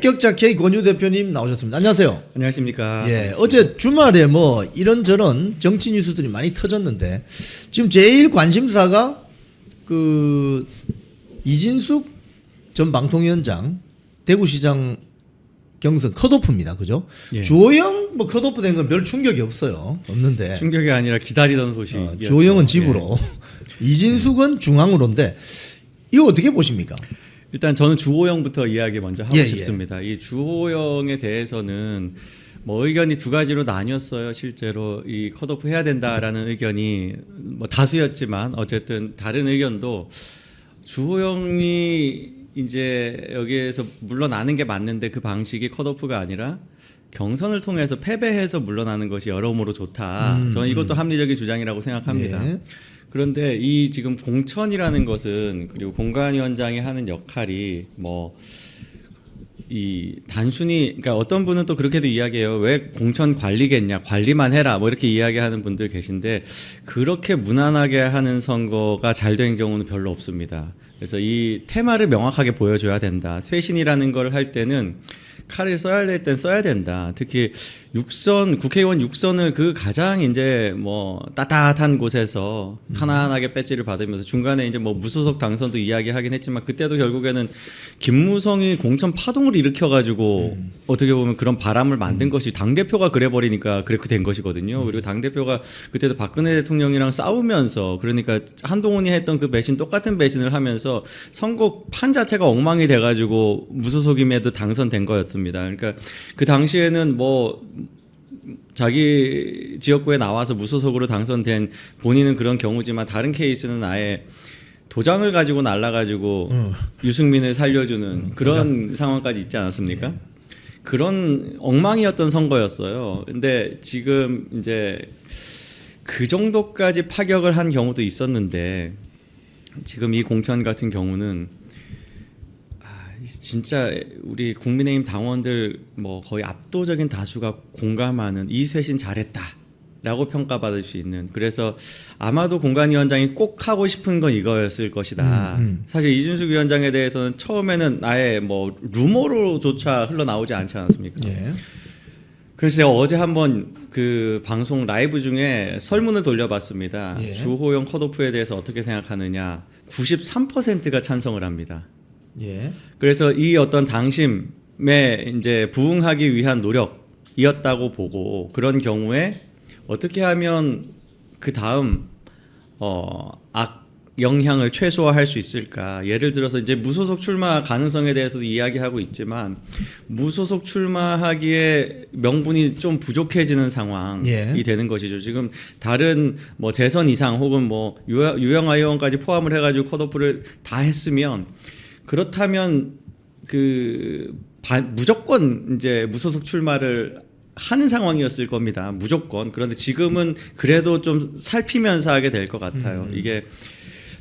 목격자 K 권유 대표님 나오셨습니다. 안녕하세요. 안녕하십니까. 예, 어제 주말에 뭐 이런저런 정치 뉴스들이 많이 터졌는데 지금 제일 관심사가 그 이진숙 전 방통위원장 대구시장 경선 컷오프입니다. 그죠? 예. 주호영 뭐 컷오프 된 건 별 충격이 없는데 충격이 아니라 기다리던 소식. 주호영은 집으로 이진숙은 중앙으로인데 이거 어떻게 보십니까? 일단 저는 주호영부터 이야기 먼저 하고 예, 싶습니다. 이 주호영에 대해서는 뭐 의견이 두 가지로 나뉘었어요. 실제로 이 컷오프 해야 된다라는 의견이 뭐 다수였지만 어쨌든 다른 의견도 주호영이 이제 여기에서 물러나는 게 맞는데 그 방식이 컷오프가 아니라 경선을 통해서 패배해서 물러나는 것이 여러모로 좋다. 저는 이것도 합리적인 주장이라고 생각합니다. 예. 그런데 이 지금 공천이라는 것은 그리고 공관위원장이 하는 역할이 뭐 이 단순히 그러니까 어떤 분은 또 그렇게도 이야기해요. 왜 공천 관리겠냐, 관리만 해라 뭐 이렇게 이야기하는 분들 계신데 그렇게 무난하게 하는 선거가 잘 된 경우는 별로 없습니다. 그래서 이 테마를 명확하게 보여줘야 된다. 쇄신이라는 걸 할 때는 칼을 써야 될 땐 써야 된다. 특히 국회의원 6선을 그 가장 이제 뭐 따뜻한 곳에서 편안하게 배지를 받으면서 중간에 이제 뭐 무소속 당선도 이야기하긴 했지만 그때도 결국에는 김무성이 공천 파동을 일으켜가지고 어떻게 보면 그런 바람을 만든 것이 당대표가 그래버리니까 그렇게 된 것이거든요. 그리고 당대표가 그때도 박근혜 대통령이랑 싸우면서 그러니까 한동훈이 했던 그 배신 똑같은 배신을 하면서 선거 판 자체가 엉망이 돼가지고 무소속임에도 당선된 거였습니다. 그러니까 그 당시에는 뭐 자기 지역구에 나와서 무소속으로 당선된 본인은 그런 경우지만 다른 케이스는 아예 도장을 가지고 날라가지고 유승민을 살려주는 그런 상황까지 있지 않았습니까? 그런 엉망이었던 선거였어요. 근데 지금 이제 그 정도까지 파격을 한 경우도 있었는데 지금 이 공천 같은 경우는 진짜 우리 국민의힘 당원들 뭐 거의 압도적인 다수가 공감하는 이 쇄신 잘했다라고 평가받을 수 있는 그래서 아마도 공관위원장이 꼭 하고 싶은 건 이거였을 것이다. 사실 이준숙 위원장에 대해서는 처음에는 아예 뭐 루머로조차 흘러나오지 않지 않았습니까? 예. 그래서 제가 어제 한번 그 방송 라이브 중에 설문을 돌려봤습니다. 예. 주호영 컷오프에 대해서 어떻게 생각하느냐 93%가 찬성을 합니다. 예. 그래서 이 어떤 당심에 이제 부응하기 위한 노력이었다고 보고 그런 경우에 어떻게 하면 그 다음 악 영향을 최소화할 수 있을까? 예를 들어서 이제 무소속 출마 가능성에 대해서도 이야기하고 있지만 무소속 출마하기에 명분이 좀 부족해지는 상황이 되는 것이죠. 지금 다른 뭐 재선 이상 혹은 뭐 유영아 의원까지 포함을 해가지고 컷오프를 다 했으면. 그렇다면 무조건 이제 무소속 출마를 하는 상황이었을 겁니다. 무조건. 그런데 지금은 그래도 좀 살피면서 하게 될 것 같아요. 이게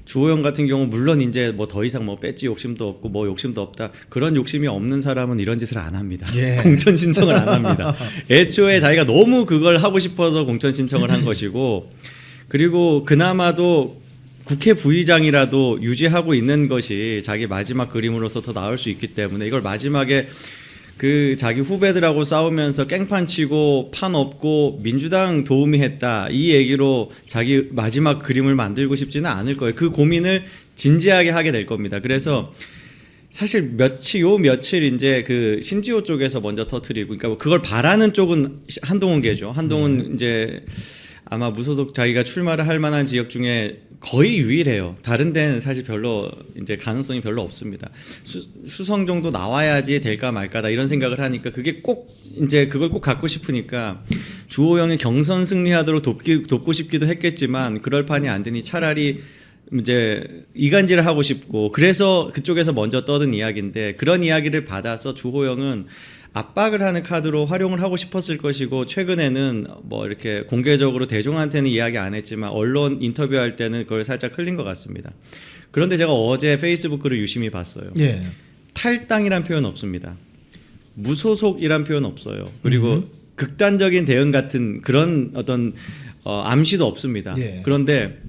주호영 같은 경우 물론 이제 뭐 더 이상 뭐 배지 욕심도 없고 뭐 욕심도 없다. 그런 욕심이 없는 사람은 이런 짓을 안 합니다. 예. 공천 신청을 안 합니다. 애초에 자기가 너무 그걸 하고 싶어서 공천 신청을 한 것이고 그리고 그나마도 국회 부의장이라도 유지하고 있는 것이 자기 마지막 그림으로서 더 나을 수 있기 때문에 이걸 마지막에 그 자기 후배들하고 싸우면서 깽판 치고 판 엎고 민주당 도움이 했다 이 얘기로 자기 마지막 그림을 만들고 싶지는 않을 거예요. 그 고민을 진지하게 하게 될 겁니다. 그래서 사실 며칠 이제 그 신지호 쪽에서 먼저 터뜨리고 그러니까 그걸 바라는 쪽은 한동훈계죠. 한동훈 이제 아마 무소속 자기가 출마를 할 만한 지역 중에 거의 유일해요. 다른 데는 사실 별로 이제 가능성이 별로 없습니다. 수성 정도 나와야지 될까 말까다 이런 생각을 하니까 그게 꼭 이제 그걸 꼭 갖고 싶으니까 주호영이 경선 승리하도록 돕고 싶기도 했겠지만 그럴 판이 안 되니 차라리 이제 이간질을 하고 싶고 그래서 그쪽에서 먼저 떠든 이야기인데 그런 이야기를 받아서 주호영은 압박을 하는 카드로 활용을 하고 싶었을 것이고 최근에는 뭐 이렇게 공개적으로 대중한테는 이야기 안 했지만 언론 인터뷰할 때는 그걸 살짝 흘린 것 같습니다. 그런데 제가 어제 페이스북 글을 유심히 봤어요. 예. 탈당이란 표현 없습니다. 무소속이란 표현 없어요. 그리고 극단적인 대응 같은 그런 어떤 암시도 없습니다. 예. 그런데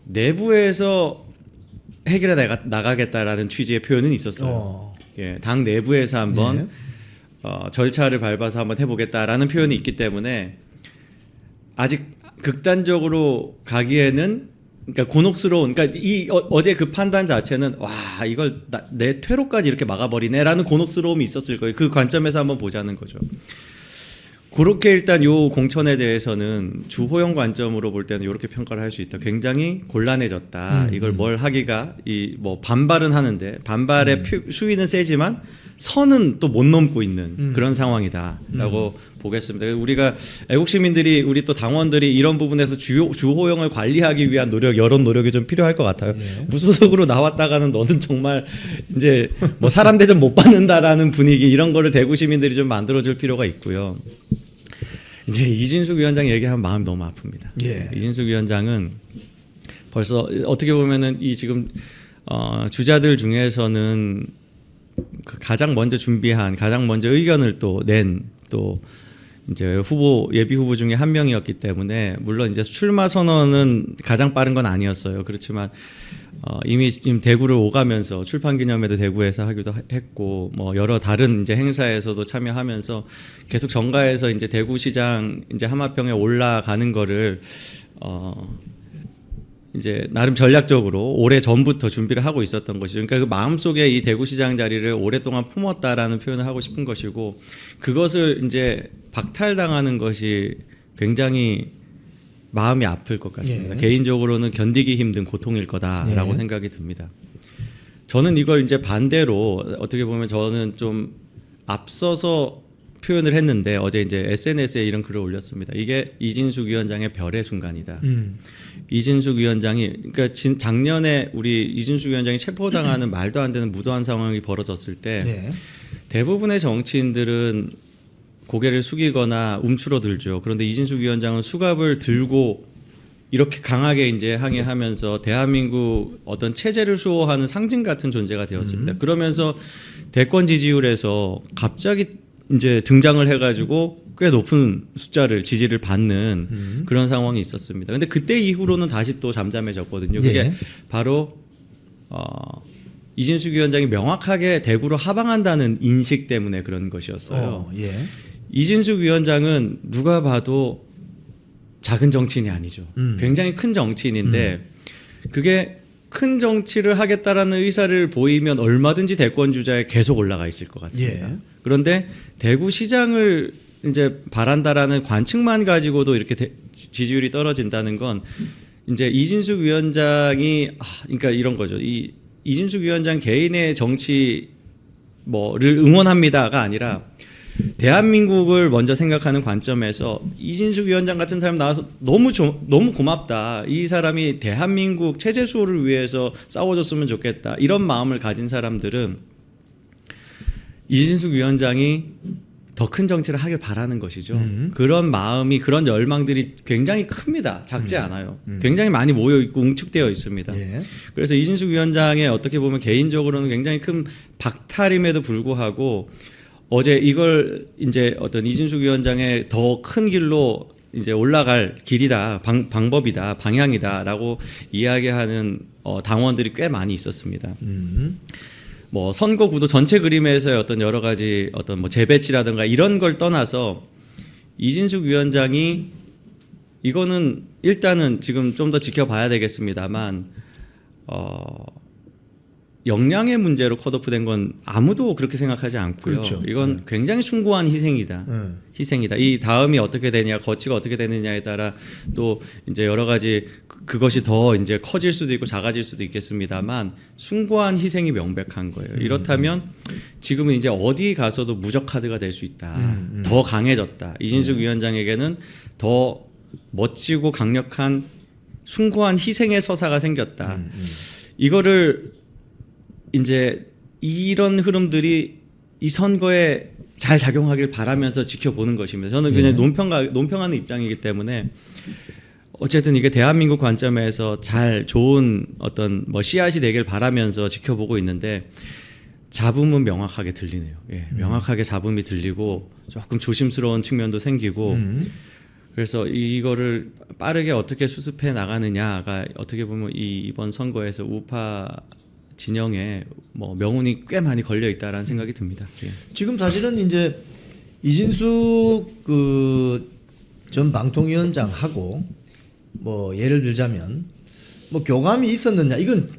내부에서 해결해 나가겠다라는 취지의 표현은 있었어요. 예, 당 내부에서 한번 절차를 밟아서 한번 해보겠다라는 표현이 있기 때문에 아직 극단적으로 가기에는 그러니까 곤혹스러운 그러니까 어제 그 판단 자체는 와 이걸 내 퇴로까지 이렇게 막아버리네라는 곤혹스러움이 있었을 거예요. 그 관점에서 한번 보자는 거죠. 그렇게 일단 요 공천에 대해서는 주호영 관점으로 볼 때는 이렇게 평가를 할 수 있다. 굉장히 곤란해졌다. 이걸 뭘 하기가 이 뭐 반발은 하는데 반발의 수위는 세지만 선은 또 못 넘고 있는 그런 상황이다라고 보겠습니다. 우리가 애국 시민들이 우리 또 당원들이 이런 부분에서 주호영을 관리하기 위한 노력, 여론 노력이 좀 필요할 것 같아요. 무소속으로 나왔다가는 너는 정말 이제 뭐 사람 대접 못 받는다라는 분위기 이런 거를 대구 시민들이 좀 만들어줄 필요가 있고요. 이제 이진숙 위원장 얘기하면 마음이 너무 아픕니다. 예. 이진숙 위원장은 벌써 어떻게 보면은 이 지금 주자들 중에서는 그 가장 먼저 준비한 가장 먼저 의견을 또 낸 또 이제 예비 후보 중에 한 명이었기 때문에 물론 이제 출마 선언은 가장 빠른 건 아니었어요. 그렇지만 이미 지금 대구를 오가면서 출판 기념회도 대구에서 하기도 했고 뭐 여러 다른 이제 행사에서도 참여하면서 계속 정가에서 이제 대구시장 이제 하마평에 올라가는 거를 이제 나름 전략적으로 오래 전부터 준비를 하고 있었던 것이죠. 그러니까 그 마음속에 이 대구시장 자리를 오랫동안 품었다라는 표현을 하고 싶은 것이고 그것을 이제 박탈당하는 것이 굉장히 마음이 아플 것 같습니다. 예. 개인적으로는 견디기 힘든 고통일 거다라고 예. 생각이 듭니다. 저는 이걸 이제 반대로 어떻게 보면 저는 좀 앞서서 표현을 했는데 어제 이제 SNS에 이런 글을 올렸습니다. 이게 이진숙 위원장의 별의 순간이다. 이진숙 위원장이 그러니까 작년에 우리 이진숙 위원장이 체포당하는 말도 안 되는 무도한 상황이 벌어졌을 때 네. 대부분의 정치인들은 고개를 숙이거나 움츠러들죠. 그런데 이진숙 위원장은 수갑을 들고 이렇게 강하게 이제 항의하면서 대한민국 어떤 체제를 수호하는 상징 같은 존재가 되었습니다. 그러면서 대권 지지율에서 갑자기 이제 등장을 해가지고 꽤 높은 숫자를 지지를 받는 그런 상황이 있었습니다. 근데 그때 이후로는 다시 또 잠잠해졌거든요. 그게 예. 바로 이진숙 위원장이 명확하게 대구로 하방한다는 인식 때문에 그런 것이었어요. 예. 이진숙 위원장은 누가 봐도 작은 정치인이 아니죠. 굉장히 큰 정치인인데 그게 큰 정치를 하겠다라는 의사를 보이면 얼마든지 대권 주자에 계속 올라가 있을 것 같습니다. 예. 그런데 대구시장을 이제 바란다라는 관측만 가지고도 이렇게 지지율이 떨어진다는 건 이제 이진숙 위원장이 그러니까 이런 거죠. 이진숙 위원장 개인의 정치 뭐를 응원합니다가 아니라 대한민국을 먼저 생각하는 관점에서 이진숙 위원장 같은 사람 나와서 너무 고맙다. 이 사람이 대한민국 체제 수호를 위해서 싸워줬으면 좋겠다. 이런 마음을 가진 사람들은 이진숙 위원장이 더 큰 정치를 하길 바라는 것이죠. 그런 마음이 그런 열망들이 굉장히 큽니다. 작지 않아요. 굉장히 많이 모여 있고 웅축되어 있습니다. 예. 그래서 이진숙 위원장의 어떻게 보면 개인적으로는 굉장히 큰 박탈임에도 불구하고 어제 이걸 이제 어떤 이진숙 위원장의 더 큰 길로 이제 올라갈 길이다, 방법이다, 방향이다라고 이야기하는 당원들이 꽤 많이 있었습니다. 뭐 선거 구도 전체 그림에서의 어떤 여러 가지 어떤 뭐 재배치라든가 이런 걸 떠나서 이진숙 위원장이 이거는 일단은 지금 좀 더 지켜봐야 되겠습니다만 역량의 문제로 컷오프된 건 아무도 그렇게 생각하지 않고요. 그렇죠. 이건 굉장히 숭고한 희생이다. 희생이다. 이 다음이 어떻게 되냐, 거치가 어떻게 되느냐에 따라 또 이제 여러 가지 그것이 더 이제 커질 수도 있고 작아질 수도 있겠습니다만 숭고한 희생이 명백한 거예요. 이렇다면 지금은 이제 어디 가서도 무적 카드가 될 수 있다. 더 강해졌다. 이진숙 위원장에게는 더 멋지고 강력한 숭고한 희생의 서사가 생겼다. 이거를 이제 이런 흐름들이 이 선거에 잘 작용하길 바라면서 지켜보는 것입니다. 저는 그냥 논평하는 입장이기 때문에 어쨌든 이게 대한민국 관점에서 잘 좋은 어떤 뭐 씨앗이 되길 바라면서 지켜보고 있는데 잡음은 명확하게 들리네요. 예, 명확하게 잡음이 들리고 조금 조심스러운 측면도 생기고 그래서 이거를 빠르게 어떻게 수습해 나가느냐가 어떻게 보면 이번 선거에서 우파 진영에 뭐 명운이 꽤 많이 걸려 있다라는 생각이 듭니다. 예. 지금 사실은 이제 이진숙 그 전 방통위원장하고 뭐 예를 들자면 뭐 교감이 있었느냐 이건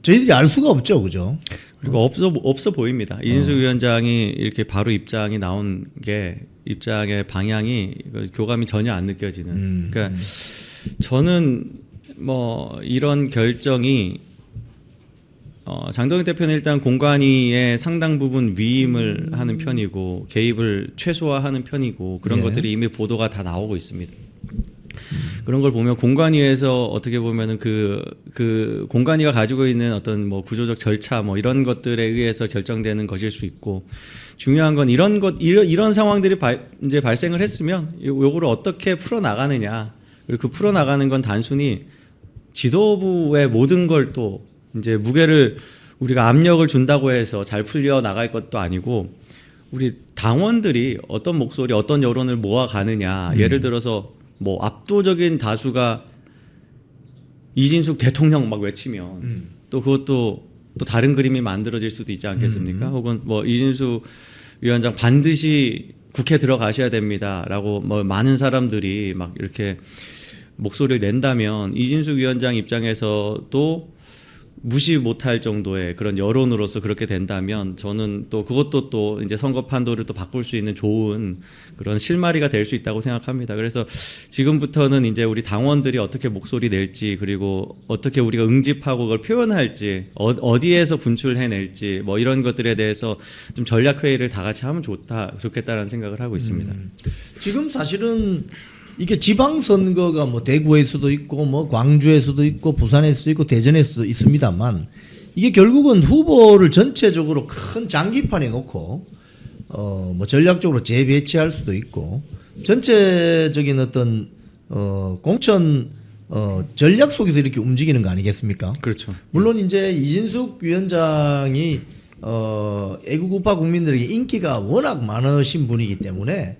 저희들이 알 수가 없죠, 그죠? 그리고 없어 보입니다. 이진숙 위원장이 이렇게 바로 입장이 나온 게 입장의 방향이 교감이 전혀 안 느껴지는. 그러니까 저는 뭐 이런 결정이 장동혁 대표는 일단 공관위의 상당 부분 위임을 하는 편이고 개입을 최소화하는 편이고 그런 예. 것들이 이미 보도가 다 나오고 있습니다. 그런 걸 보면 공관위에서 어떻게 보면은 그 공관위가 가지고 있는 어떤 뭐 구조적 절차 뭐 이런 것들에 의해서 결정되는 것일 수 있고 중요한 건 이런 상황들이 이제 발생을 했으면 요거를 어떻게 풀어 나가느냐 그리고 그 풀어 나가는 건 단순히 지도부의 모든 걸 또 이제 무게를 우리가 압력을 준다고 해서 잘 풀려 나갈 것도 아니고 우리 당원들이 어떤 목소리 어떤 여론을 모아 가느냐 예를 들어서 뭐 압도적인 다수가 이진숙 대통령 막 외치면 또 그것도 또 다른 그림이 만들어질 수도 있지 않겠습니까? 혹은 뭐 이진숙 위원장 반드시 국회 들어가셔야 됩니다라고 뭐 많은 사람들이 막 이렇게 목소리를 낸다면 이진숙 위원장 입장에서도 무시 못할 정도의 그런 여론으로서 그렇게 된다면 저는 또 그것도 또 이제 선거 판도를 또 바꿀 수 있는 좋은 그런 실마리가 될 수 있다고 생각합니다. 그래서 지금부터는 이제 우리 당원들이 어떻게 목소리 낼지 그리고 어떻게 우리가 응집하고 그걸 표현할지 어디에서 분출해낼지 뭐 이런 것들에 대해서 좀 전략 회의를 다 같이 하면 좋겠다라는 생각을 하고 있습니다. 지금 사실은 이게 지방선거가 뭐 대구에서도 있고 뭐 광주에서도 있고 부산에서도 있고 대전에서도 있습니다만 이게 결국은 후보를 전체적으로 큰 장기판에 놓고 뭐 전략적으로 재배치할 수도 있고 전체적인 어떤 공천 전략 속에서 이렇게 움직이는 거 아니겠습니까? 그렇죠. 물론 이제 이진숙 위원장이 애국 우파 국민들에게 인기가 워낙 많으신 분이기 때문에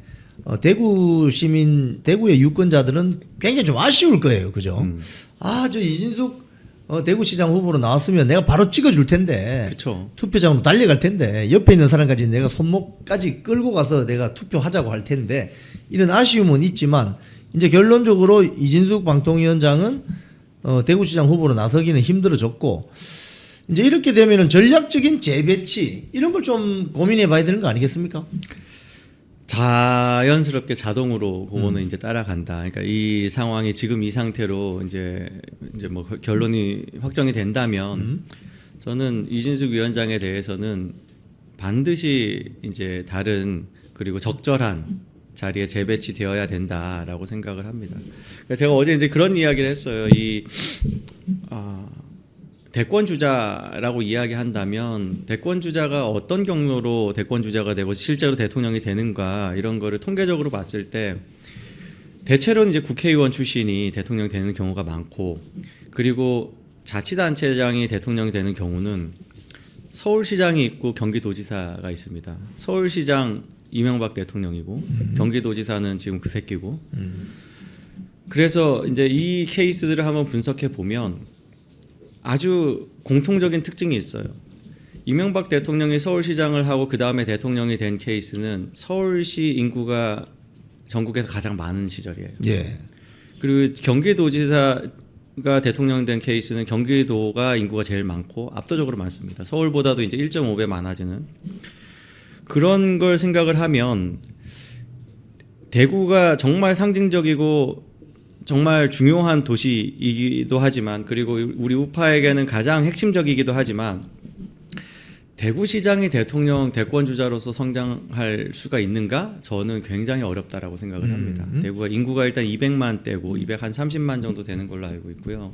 대구의 유권자들은 굉장히 좀 아쉬울 거예요, 그죠? 저 이진숙 대구시장 후보로 나왔으면 내가 바로 찍어줄 텐데, 그렇죠. 투표장으로 달려갈 텐데, 옆에 있는 사람까지 내가 손목까지 끌고 가서 내가 투표하자고 할 텐데, 이런 아쉬움은 있지만, 이제 결론적으로 이진숙 방통위원장은 대구시장 후보로 나서기는 힘들어졌고, 이제 이렇게 되면은 전략적인 재배치 이런 걸 좀 고민해 봐야 되는 거 아니겠습니까? 자연스럽게 자동으로 그거는 이제 따라간다. 그러니까 이 상황이 지금 이 상태로 이제 뭐 결론이 확정이 된다면 저는 이진숙 위원장에 대해서는 반드시 이제 다른 그리고 적절한 자리에 재배치되어야 된다라고 생각을 합니다. 그러니까 제가 어제 이제 그런 이야기를 했어요. 대권 주자라고 이야기한다면 대권 주자가 어떤 경로로 대권 주자가 되고 실제로 대통령이 되는가 이런 거를 통계적으로 봤을 때 대체로는 이제 국회의원 출신이 대통령이 되는 경우가 많고 그리고 자치단체장이 대통령이 되는 경우는 서울시장이 있고 경기도지사가 있습니다. 서울시장 이명박 대통령이고 경기도지사는 지금 그 새끼고 그래서 이제 이 케이스들을 한번 분석해 보면 아주 공통적인 특징이 있어요. 이명박 대통령이 서울시장을 하고 그 다음에 대통령이 된 케이스는 서울시 인구가 전국에서 가장 많은 시절이에요. 예. 그리고 경기도지사가 대통령 된 케이스는 경기도가 인구가 제일 많고 압도적으로 많습니다. 서울보다도 이제 1.5배 많아지는 그런 걸 생각을 하면 대구가 정말 상징적이고 정말 중요한 도시이기도 하지만 그리고 우리 우파에게는 가장 핵심적이기도 하지만 대구시장이 대통령 대권주자로서 성장할 수가 있는가? 저는 굉장히 어렵다라고 생각을 합니다. 대구가 인구가 일단 200만대고 230만 정도 되는 걸로 알고 있고요.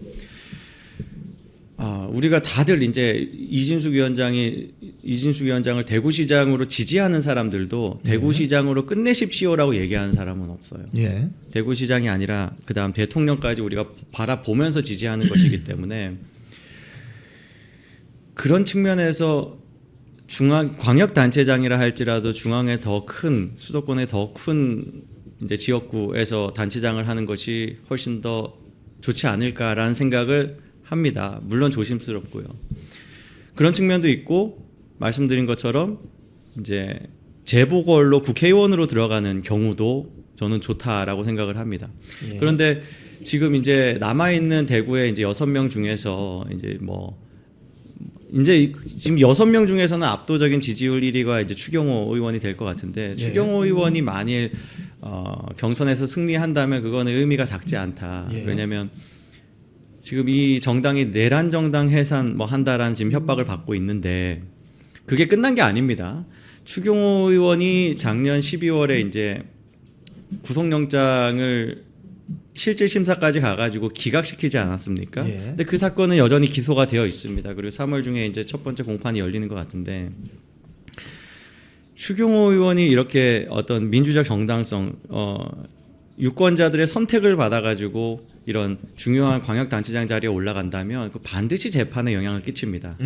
우리가 다들 이제 이진숙 위원장을 대구시장으로 지지하는 사람들도 대구시장으로 끝내십시오라고 얘기하는 사람은 없어요. 예. 대구시장이 아니라 그다음 대통령까지 우리가 바라보면서 지지하는 것이기 때문에 그런 측면에서 광역단체장이라 할지라도 중앙에 더 큰 수도권에 더 큰 이제 지역구에서 단체장을 하는 것이 훨씬 더 좋지 않을까라는 생각을 합니다. 물론 조심스럽고요. 그런 측면도 있고 말씀드린 것처럼 이제 재보궐로 국회의원으로 들어가는 경우도 저는 좋다라고 생각을 합니다. 예. 그런데 지금 이제 남아 있는 대구의 이제 6명 중에서 이제 지금 6명 중에서는 압도적인 지지율 1위가 이제 추경호 의원이 될 것 같은데 추경호 의원이 만일 경선에서 승리한다면 그거는 의미가 작지 않다. 예. 왜냐하면 지금 이 정당이 내란 정당 해산 한다라는 지금 협박을 받고 있는데 그게 끝난 게 아닙니다. 추경호 의원이 작년 12월에 이제 구속영장을 실질 심사까지 가가지고 기각시키지 않았습니까? 예. 근데 그 사건은 여전히 기소가 되어 있습니다. 그리고 3월 중에 이제 첫 번째 공판이 열리는 것 같은데 추경호 의원이 이렇게 어떤 민주적 정당성, 유권자들의 선택을 받아가지고 이런 중요한 광역단체장 자리에 올라간다면 그 반드시 재판에 영향을 끼칩니다.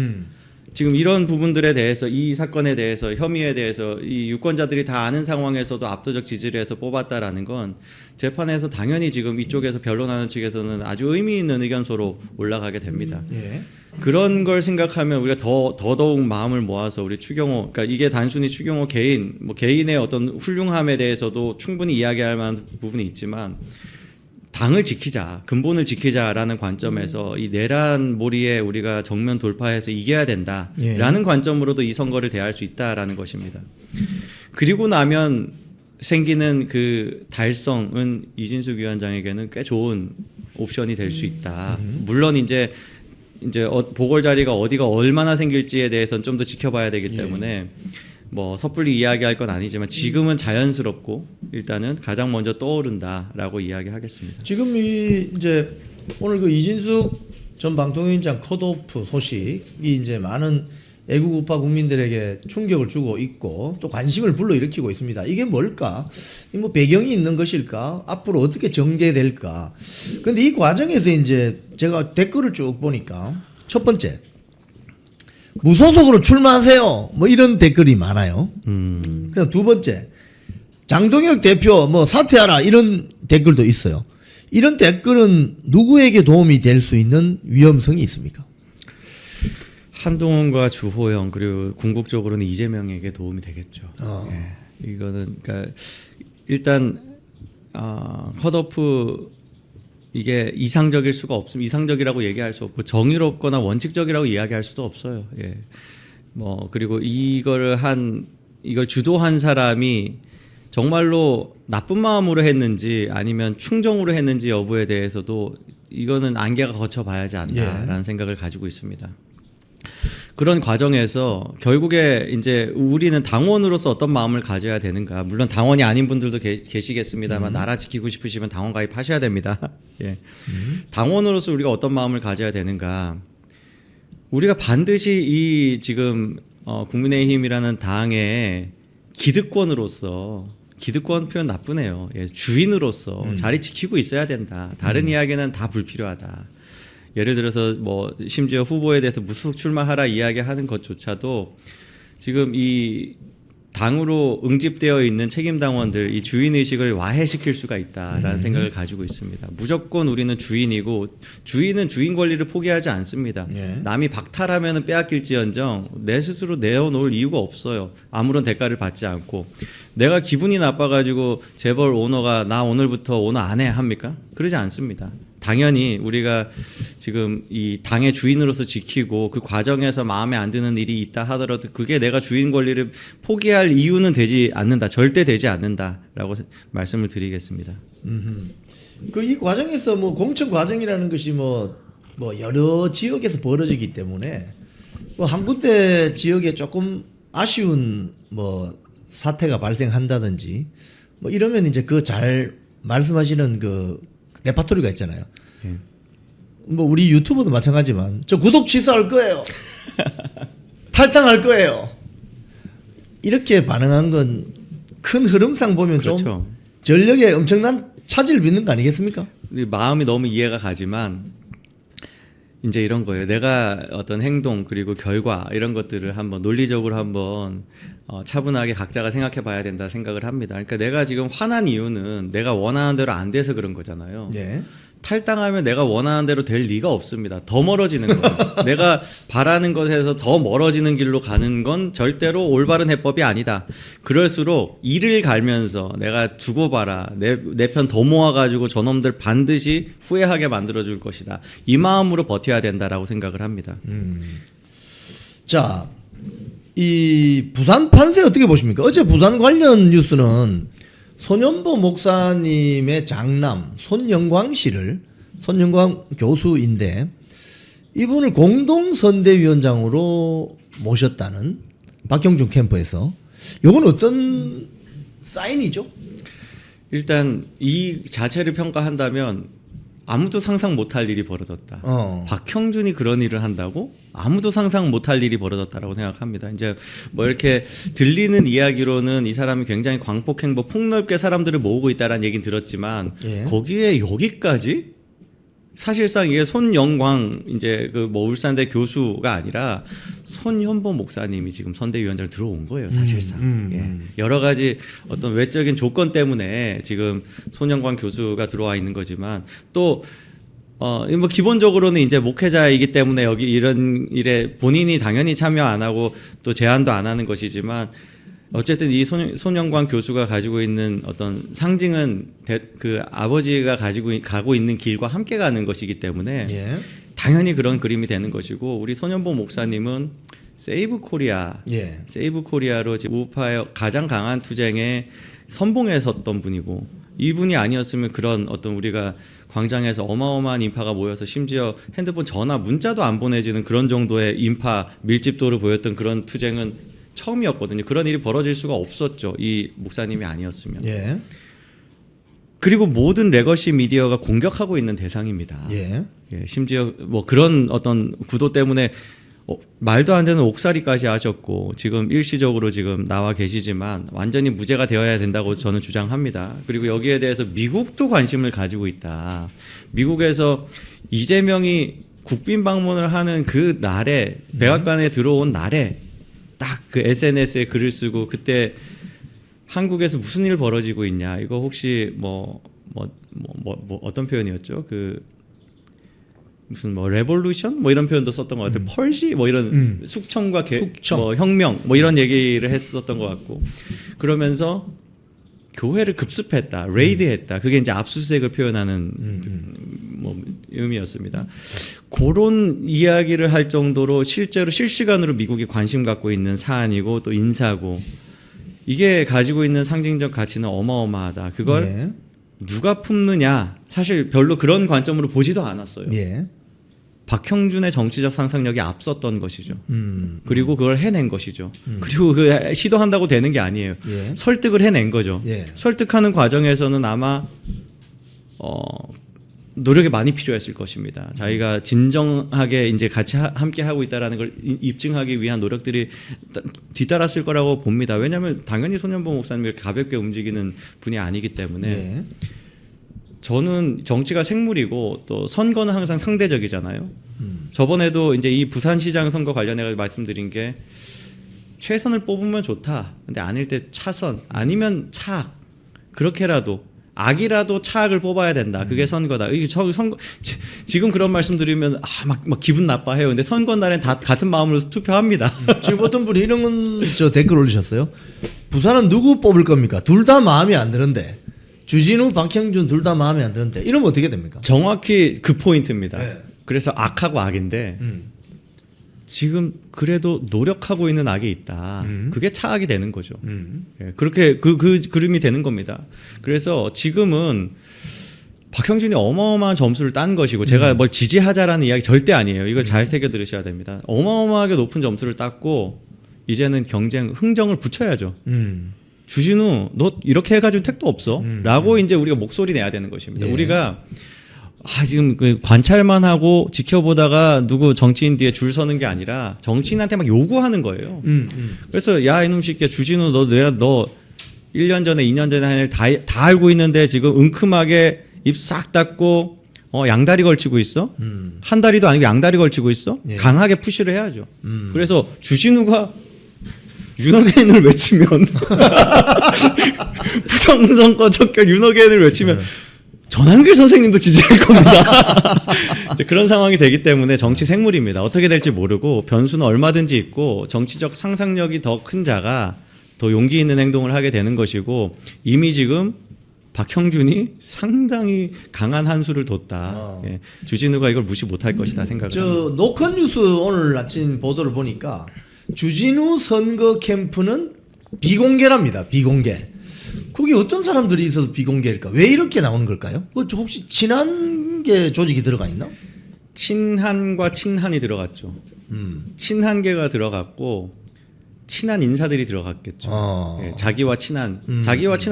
지금 이런 부분들에 대해서 이 사건에 대해서 혐의에 대해서 이 유권자들이 다 아는 상황에서도 압도적 지지를 해서 뽑았다라는 건 재판에서 당연히 지금 이쪽에서 변론하는 측에서는 아주 의미 있는 의견서로 올라가게 됩니다. 예. 그런 걸 생각하면 우리가 더더욱 마음을 모아서 우리 추경호, 그러니까 이게 단순히 추경호 개인, 개인의 어떤 훌륭함에 대해서도 충분히 이야기할 만한 부분이 있지만 당을 지키자, 근본을 지키자라는 관점에서 이 내란 몰이에 우리가 정면 돌파해서 이겨야 된다라는 관점으로도 이 선거를 대할 수 있다라는 것입니다. 그리고 나면 생기는 그 달성은 이진숙 위원장에게는 꽤 좋은 옵션이 될 수 있다. 물론 이제 보궐 자리가 어디가 얼마나 생길지에 대해서는 좀 더 지켜봐야 되기 때문에 섣불리 이야기할 건 아니지만 지금은 자연스럽고 일단은 가장 먼저 떠오른다라고 이야기하겠습니다. 지금 이제 오늘 그 이진숙 전 방통위원장 컷오프 소식이 이제 많은 애국 우파 국민들에게 충격을 주고 있고 또 관심을 불러일으키고 있습니다. 이게 뭘까? 배경이 있는 것일까? 앞으로 어떻게 전개될까? 근데 이 과정에서 이제 제가 댓글을 쭉 보니까 첫 번째 무소속으로 출마하세요. 이런 댓글이 많아요. 그냥 두 번째 장동혁 대표 사퇴하라 이런 댓글도 있어요. 이런 댓글은 누구에게 도움이 될 수 있는 위험성이 있습니까? 한동훈과 주호영 그리고 궁극적으로는 이재명에게 도움이 되겠죠. 이거는 그러니까 일단 컷오프 이게 이상적일 수가 없습니다. 이상적이라고 얘기할 수 없고 정의롭거나 원칙적이라고 이야기할 수도 없어요. 그리고 이걸 주도한 사람이 정말로 나쁜 마음으로 했는지 아니면 충정으로 했는지 여부에 대해서도 이거는 안개가 거쳐봐야지 않나라는 생각을 가지고 있습니다. 그런 과정에서 결국에 이제 우리는 당원으로서 어떤 마음을 가져야 되는가. 물론 당원이 아닌 분들도 계시겠습니다만 나라 지키고 싶으시면 당원 가입하셔야 됩니다. 당원으로서 우리가 어떤 마음을 가져야 되는가. 우리가 반드시 이 지금 국민의힘이라는 당의 기득권으로서 기득권 표현 나쁘네요. 주인으로서 자리 지키고 있어야 된다. 다른 이야기는 다 불필요하다. 예를 들어서 심지어 후보에 대해서 무소속 출마하라 이야기하는 것조차도 지금 이 당으로 응집되어 있는 책임 당원들 이 주인 의식을 와해시킬 수가 있다라는 생각을 가지고 있습니다. 무조건 우리는 주인이고 주인은 주인 권리를 포기하지 않습니다. 남이 박탈하면 빼앗길지언정 내 스스로 내어놓을 이유가 없어요. 아무런 대가를 받지 않고 내가 기분이 나빠가지고 재벌 오너가 나 오늘부터 오너 안 해 합니까? 그러지 않습니다. 당연히 우리가 지금 이 당의 주인으로서 지키고 그 과정에서 마음에 안 드는 일이 있다 하더라도 그게 내가 주인 권리를 포기할 이유는 되지 않는다. 절대 되지 않는다라고 말씀을 드리겠습니다. 이 과정에서 공천 과정이라는 것이 여러 지역에서 벌어지기 때문에 한 군데 지역에 조금 아쉬운 사태가 발생한다든지 이러면 이제 그 잘 말씀하시는 그 레파토리가 있잖아요. 우리 유튜버도 마찬가지지만 저 구독 취소할 거예요. 탈당할 거예요. 이렇게 반응한 건 큰 흐름상 보면 그렇죠. 좀 전력에 엄청난 차질을 빚는 거 아니겠습니까? 마음이 너무 이해가 가지만 이제 이런 거예요. 내가 어떤 행동 그리고 결과 이런 것들을 한번 논리적으로 한번 차분하게 각자가 생각해 봐야 된다 생각을 합니다. 그러니까 내가 지금 화난 이유는 내가 원하는 대로 안 돼서 그런 거잖아요. 탈당하면 내가 원하는 대로 될 리가 없습니다. 더 멀어지는 거예요. 내가 바라는 것에서 더 멀어지는 길로 가는 건 절대로 올바른 해법이 아니다. 그럴수록 이를 갈면서 내가 두고 봐라. 내 편 더 모아가지고 저놈들 반드시 후회하게 만들어줄 것이다. 이 마음으로 버텨야 된다라고 생각을 합니다. 자, 이 부산 판세 어떻게 보십니까? 어제 부산 관련 뉴스는 손연보 목사님의 장남 손영광 씨를, 손영광 교수인데 이분을 공동선대위원장으로 모셨다는 박형준 캠프에서, 요건 어떤 사인이죠? 일단 이 자체를 평가한다면 아무도 상상 못할 일이 벌어졌다. 박형준이 그런 일을 한다고? 아무도 상상 못할 일이 벌어졌다라고 생각합니다. 이제 뭐 이렇게 들리는 이야기로는 이 사람이 굉장히 광폭행보, 폭넓게 사람들을 모으고 있다라는 얘기는 들었지만 예. 거기에 여기까지 사실상 이게 손영광 이제 그 뭐 울산대 교수가 아니라 손현보 목사님이 지금 선대위원장을 들어온 거예요, 사실상. 예. 여러 가지 어떤 외적인 조건 때문에 지금 손영광 교수가 들어와 있는 거지만 또 뭐 기본적으로는 이제 목회자이기 때문에 여기 이런 일에 본인이 당연히 참여 안 하고 또 제안도 안 하는 것이지만 어쨌든 이 손영광 교수가 가지고 있는 어떤 상징은 그 아버지가 가고 있는 길과 함께 가는 것이기 때문에 예. 당연히 그런 그림이 되는 것이고, 우리 손현보 목사님은 세이브 코리아, 예. 세이브 코리아로 지금 우파의 가장 강한 투쟁에 선봉에 섰던 분이고, 이분이 아니었으면 그런 어떤 우리가 광장에서 어마어마한 인파가 모여서 심지어 핸드폰 전화 문자도 안 보내지는 그런 정도의 인파 밀집도를 보였던 그런 투쟁은 처음이었거든요. 그런 일이 벌어질 수가 없었죠. 이 목사님이 아니었으면. 예. 그리고 모든 레거시 미디어가 공격하고 있는 대상입니다. 예. 예, 심지어 뭐 그런 어떤 구도 때문에 말도 안 되는 옥살이까지 하셨고 지금 일시적으로 지금 나와 계시지만 완전히 무죄가 되어야 된다고 저는 주장합니다. 그리고 여기에 대해서 미국도 관심을 가지고 있다. 미국에서 이재명이 국빈 방문을 하는 그 날에 백악관에 들어온 날에 딱 그 SNS에 글을 쓰고 그때 한국에서 무슨 일 벌어지고 있냐, 이거 혹시 뭐 어떤 표현이었죠? 그 무슨 뭐 레볼루션 뭐 이런 표현도 썼던 것 같아요. 펄시 뭐 이런 숙청과 뭐 혁명 뭐 이런 얘기를 했었던 것 같고, 그러면서 교회를 급습했다, 레이드했다. 그게 이제 압수수색을 표현하는 뭐 의미였습니다. 그런 이야기를 할 정도로 실제로 실시간으로 미국이 관심 갖고 있는 사안이고 또 인사고, 이게 가지고 있는 상징적 가치는 어마어마하다. 그걸 예. 누가 품느냐, 사실 별로 그런 관점으로 보지도 않았어요. 예. 박형준의 정치적 상상력이 앞섰던 것이죠. 그리고 그걸 해낸 것이죠. 그리고 그 시도한다고 되는 게 아니에요. 예. 설득을 해낸 거죠. 예. 설득하는 과정에서는 아마 노력이 많이 필요했을 것입니다. 자기가 진정하게 이제 같이 함께 하고 있다라는 걸 입증하기 위한 노력들이 뒤따랐을 거라고 봅니다. 왜냐하면 당연히 손현보 목사님이 가볍게 움직이는 분이 아니기 때문에. 예. 저는 정치가 생물이고 또 선거는 항상 상대적이잖아요. 저번에도 이제 이 부산시장 선거 관련해 말씀드린 게 최선을 뽑으면 좋다. 근데 아닐 때 차선, 아니면 차악, 그렇게라도 악이라도 차악을 뽑아야 된다. 그게 선거다. 이게 선거 지금 그런 말씀 드리면 막 기분 나빠해요. 근데 선거 날엔 다 같은 마음으로 투표합니다. 지금 어떤 분이 이런 건 저 댓글 올리셨어요. 부산은 누구 뽑을 겁니까? 둘 다 마음에 안 드는데. 주진우, 박형준 둘 다 마음에 안 드는데 이러면 어떻게 됩니까? 정확히 그 포인트입니다. 네. 그래서 악하고 악인데 지금 그래도 노력하고 있는 악이 있다. 그게 차악이 되는 거죠. 예, 그렇게 그 그림이 되는 겁니다. 그래서 지금은 박형준이 어마어마한 점수를 딴 것이고, 제가 뭘 지지하자라는 이야기 절대 아니에요. 이걸 잘 새겨 들으셔야 됩니다. 어마어마하게 높은 점수를 땄고 이제는 경쟁 흥정을 붙여야죠. 주진우 너 이렇게 해가지고 택도 없어 라고 이제 우리가 목소리 내야 되는 것입니다. 예. 우리가 지금 그 관찰만 하고 지켜보다가 누구 정치인 뒤에 줄 서는 게 아니라 정치인한테 막 요구하는 거예요. 그래서 야 이놈 새끼야, 주진우 너 1년 전에 2년 전에 한 일 다 알고 있는데 지금 은큼하게 입 싹 닫고 양다리 걸치고 있어? 한 다리도 아니고 양다리 걸치고 있어? 예. 강하게 푸시를 해야죠. 그래서 주진우가 윤호개인을 외치면 부정선거 척결 윤호개인을 외치면 전한길 선생님도 지지할 겁니다. 이제 그런 상황이 되기 때문에 정치 생물입니다. 어떻게 될지 모르고 변수는 얼마든지 있고 정치적 상상력이 더 큰 자가 더 용기 있는 행동을 하게 되는 것이고 이미 지금 박형준이 상당히 강한 한 수를 뒀다. 예, 주진우가 이걸 무시 못할 것이다 생각을 합니다. 저 노컷 뉴스 오늘 아침 보도를 보니까 주진우 선거 캠프는 비공개랍니다. 비공개. 거기 어떤 사람들이 있어서 비공개일까? 왜 이렇게 나오는 걸까요? 그 혹시 친한 게 조직이 들어가 있나? 친한과 친한이 들어갔죠. 친한계가 들어갔고 친한 인사들이 들어갔겠죠. 예, 자기와 친한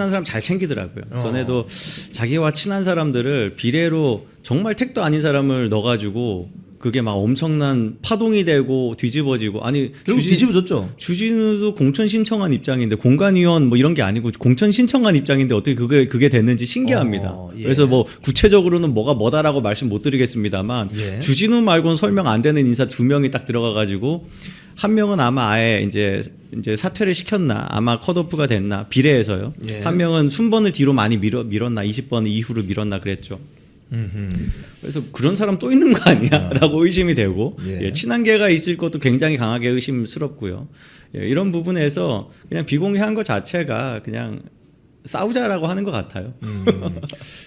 사람 잘 챙기더라고요. 전에도 자기와 친한 사람들을 비례로 정말 택도 아닌 사람을 넣어가지고 그게 막 엄청난 파동이 되고 뒤집어지고 아니 결국 뒤집어졌죠. 주진우도 공천 신청한 입장인데 공관위원 뭐 이런 게 아니고 공천 신청한 입장인데 어떻게 그게 됐는지 신기합니다. 예. 그래서 뭐 구체적으로는 뭐가 뭐다라고 말씀 못 드리겠습니다만 예. 주진우 말고는 설명 안 되는 인사 2명이 딱 들어가 가지고 한 명은 아마 아예 이제 사퇴를 시켰나 아마 컷오프가 됐나 비례에서요. 예. 한 명은 순번을 뒤로 많이 밀었나 20번 이후로 밀었나 그랬죠. 그래서 그런 사람 또 있는 거 아니야라고 의심이 되고 예. 예, 친한계가 있을 것도 굉장히 강하게 의심스럽고요. 예, 이런 부분에서 그냥 비공개한 것 자체가 그냥 싸우자라고 하는 것 같아요.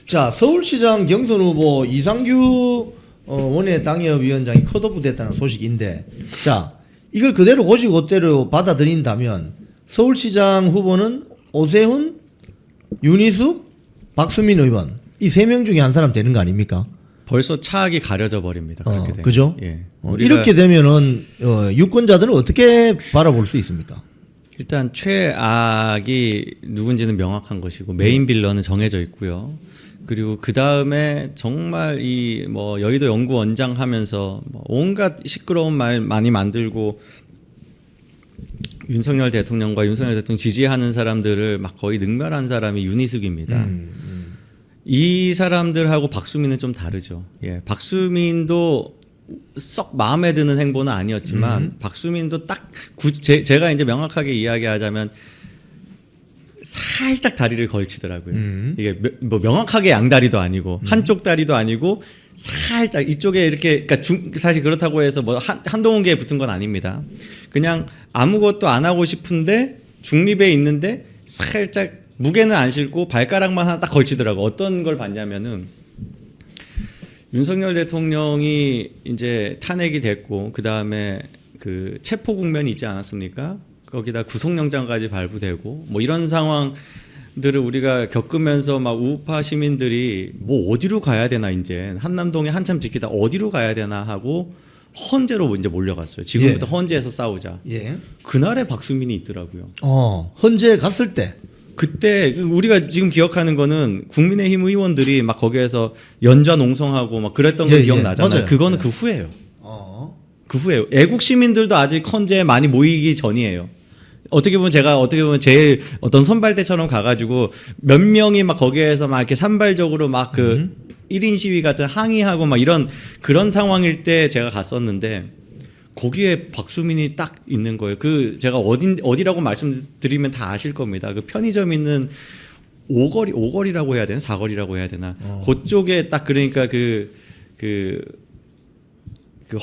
자, 서울시장 경선 후보 이상규 원외 당협위원장이 컷오프 됐다는 소식인데, 자, 이걸 그대로 고지고대로 받아들인다면 서울시장 후보는 오세훈, 윤희숙, 박수민 의원 이 세 명 중에 한 사람 되는 거 아닙니까? 벌써 차악이 가려져 버립니다. 그렇게 되면. 그죠? 예. 이렇게 되면은 유권자들은 어떻게 바라볼 수 있습니까? 일단 최악이 누군지는 명확한 것이고 메인 빌런은 정해져 있고요. 그리고 그 다음에 정말 이 뭐 여의도 연구원장 하면서 뭐 온갖 시끄러운 말 많이 만들고 윤석열 대통령과 윤석열 대통령 지지하는 사람들을 막 거의 능멸한 사람이 윤희숙입니다. 이 사람들하고 박수민은 좀 다르죠. 예, 박수민도 썩 마음에 드는 행보는 아니었지만 박수민도 딱 제가 이제 명확하게 이야기하자면 살짝 다리를 걸치더라고요. 이게 뭐 명확하게 양다리도 아니고 한쪽 다리도 아니고 살짝 이쪽에 이렇게 그러니까 사실 그렇다고 해서 뭐 한동훈계에 붙은 건 아닙니다. 그냥 아무것도 안 하고 싶은데 중립에 있는데 살짝 무게는 안 싣고 발가락만 하나 딱 걸치더라고. 어떤 걸 봤냐면은 윤석열 대통령이 이제 탄핵이 됐고 그 다음에 그 체포 국면이 있지 않았습니까? 거기다 구속영장까지 발부되고 뭐 이런 상황들을 우리가 겪으면서 막 우파 시민들이 뭐 어디로 가야 되나 이제 한남동에 한참 지키다 어디로 가야 되나 하고 헌재로 이제 몰려갔어요. 지금부터 예. 헌재에서 싸우자. 예. 그날에 박수민이 있더라고요. 헌재 갔을 때. 그때 우리가 지금 기억하는 거는 국민의힘 의원들이 막 거기에서 연좌 농성하고 막 그랬던 거 예, 기억나잖아요. 맞아요. 그거는 예. 그 후예요. 그 후에 애국 시민들도 아직 헌재에 많이 모이기 전이에요. 어떻게 보면 제일 어떤 선발대처럼 가가지고 몇 명이 막 거기에서 막 이렇게 산발적으로 막 그 1인 시위 같은 항의하고 막 이런 그런 상황일 때 제가 갔었는데 거기에 박수민이 딱 있는 거예요. 그 제가 어디라고 말씀드리면 다 아실 겁니다. 그 편의점 있는 오거리라고 해야 되나 사거리라고 해야 되나 그쪽에 딱 그러니까 그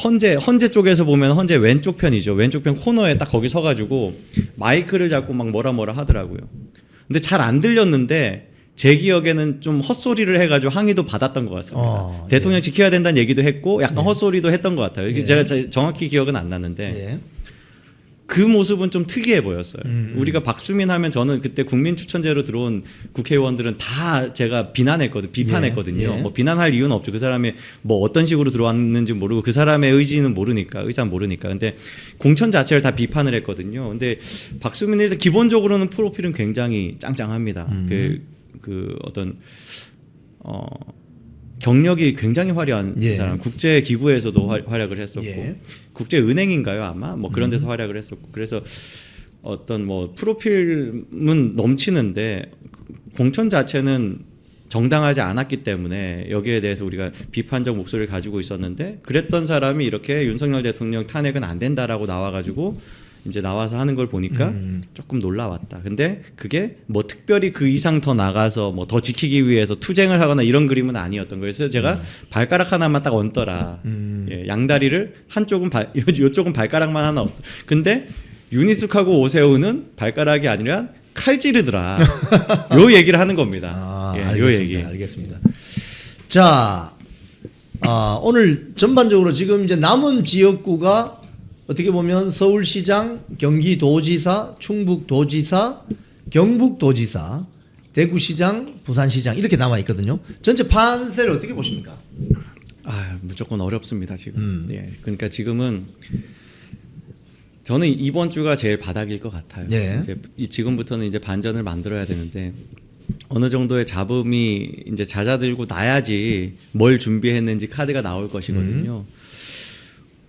헌재 쪽에서 보면 헌재 왼쪽 편이죠. 왼쪽 편 코너에 딱 거기 서가지고 마이크를 잡고 막 뭐라 하더라고요. 근데 잘 안 들렸는데 제 기억에는 좀 헛소리를 해가지고 항의도 받았던 것 같습니다. 대통령 지켜야 된다는 얘기도 했고 약간 헛소리도 했던 것 같아요. 제가 정확히 기억은 안 나는데 그 모습은 좀 특이해 보였어요. 우리가 박수민 하면 저는 그때 국민추천제로 들어온 국회의원들은 다 제가 비판했거든요. 뭐 비난할 이유는 없죠. 그 사람이 뭐 어떤 식으로 들어왔는지 모르고 그 사람의 의사는 모르니까. 근데 공천 자체를 다 비판을 했거든요. 근데 박수민은 일단 기본적으로는 프로필은 굉장히 짱짱합니다. 그 어떤 경력이 굉장히 화려한 사람, 국제기구에서도 활약을 했었고, 국제은행인가요 아마 뭐 그런 데서 활약을 했었고, 그래서 어떤 뭐 프로필은 넘치는데 공천 자체는 정당하지 않았기 때문에 여기에 대해서 우리가 비판적 목소리를 가지고 있었는데 그랬던 사람이 이렇게 윤석열 대통령 탄핵은 안 된다라고 나와가지고 이제 나와서 하는 걸 보니까 조금 놀라웠다. 근데 그게 뭐 특별히 그 이상 더 나가서 뭐 더 지키기 위해서 투쟁을 하거나 이런 그림은 아니었던 거예요. 그래서 제가 발가락 하나만 딱 얹더라. 예, 양다리를 한쪽은 요쪽은 발가락만 하나 얹. 근데 유니숙하고 오세훈은 발가락이 아니라 칼찌르더라. 요 얘기를 하는 겁니다. 예, 알겠습니다. 요 얘기. 알겠습니다. 자, 오늘 전반적으로 지금 이제 남은 지역구가 어떻게 보면 서울시장, 경기도지사, 충북도지사, 경북도지사, 대구시장, 부산시장 이렇게 남아 있거든요. 전체 판세를 어떻게 보십니까? 무조건 어렵습니다 지금. 예, 그러니까 지금은 저는 이번 주가 제일 바닥일 것 같아요. 예. 이제 지금부터는 이제 반전을 만들어야 되는데 어느 정도의 잡음이 이제 잦아들고 나야지 뭘 준비했는지 카드가 나올 것이거든요.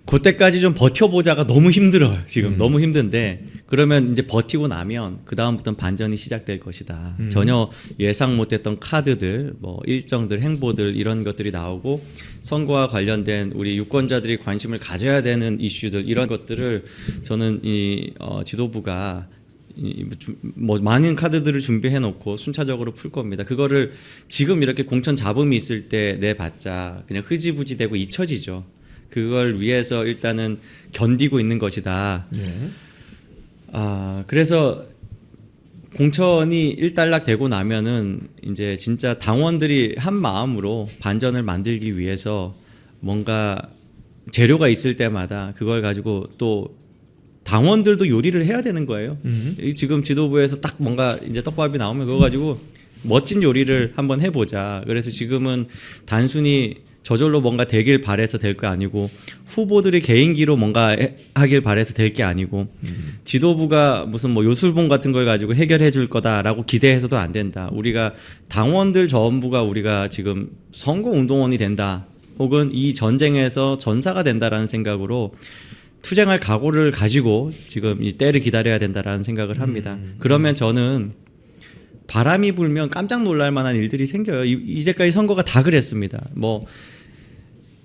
그때까지 좀 버텨보자가 너무 힘들어요. 지금 너무 힘든데 그러면 이제 버티고 나면 그 다음부터는 반전이 시작될 것이다. 전혀 예상 못했던 카드들, 뭐 일정들, 행보들 이런 것들이 나오고 선거와 관련된 우리 유권자들이 관심을 가져야 되는 이슈들 이런 것들을 저는 이 지도부가 뭐 많은 카드들을 준비해 놓고 순차적으로 풀 겁니다. 그거를 지금 이렇게 공천 잡음이 있을 때 내봤자 그냥 흐지부지 되고 잊혀지죠. 그걸 위해서 일단은 견디고 있는 것이다. 네. 그래서 공천이 일단락 되고 나면은 이제 진짜 당원들이 한 마음으로 반전을 만들기 위해서 뭔가 재료가 있을 때마다 그걸 가지고 또 당원들도 요리를 해야 되는 거예요. 지금 지도부에서 딱 뭔가 이제 떡밥이 나오면 그거 가지고 멋진 요리를 한번 해보자. 그래서 지금은 단순히 저절로 뭔가 되길 바래서 될 거 아니고 후보들이 개인기로 뭔가 하길 바래서 될 게 아니고 지도부가 무슨 뭐 요술봉 같은 걸 가지고 해결해 줄 거다라고 기대해서도 안 된다. 우리가 당원들 전부가 우리가 지금 선거운동원이 된다. 혹은 이 전쟁에서 전사가 된다라는 생각으로 투쟁할 각오를 가지고 지금 이 때를 기다려야 된다라는 생각을 합니다. 그러면 저는 바람이 불면 깜짝 놀랄 만한 일들이 생겨요. 이제까지 선거가 다 그랬습니다. 뭐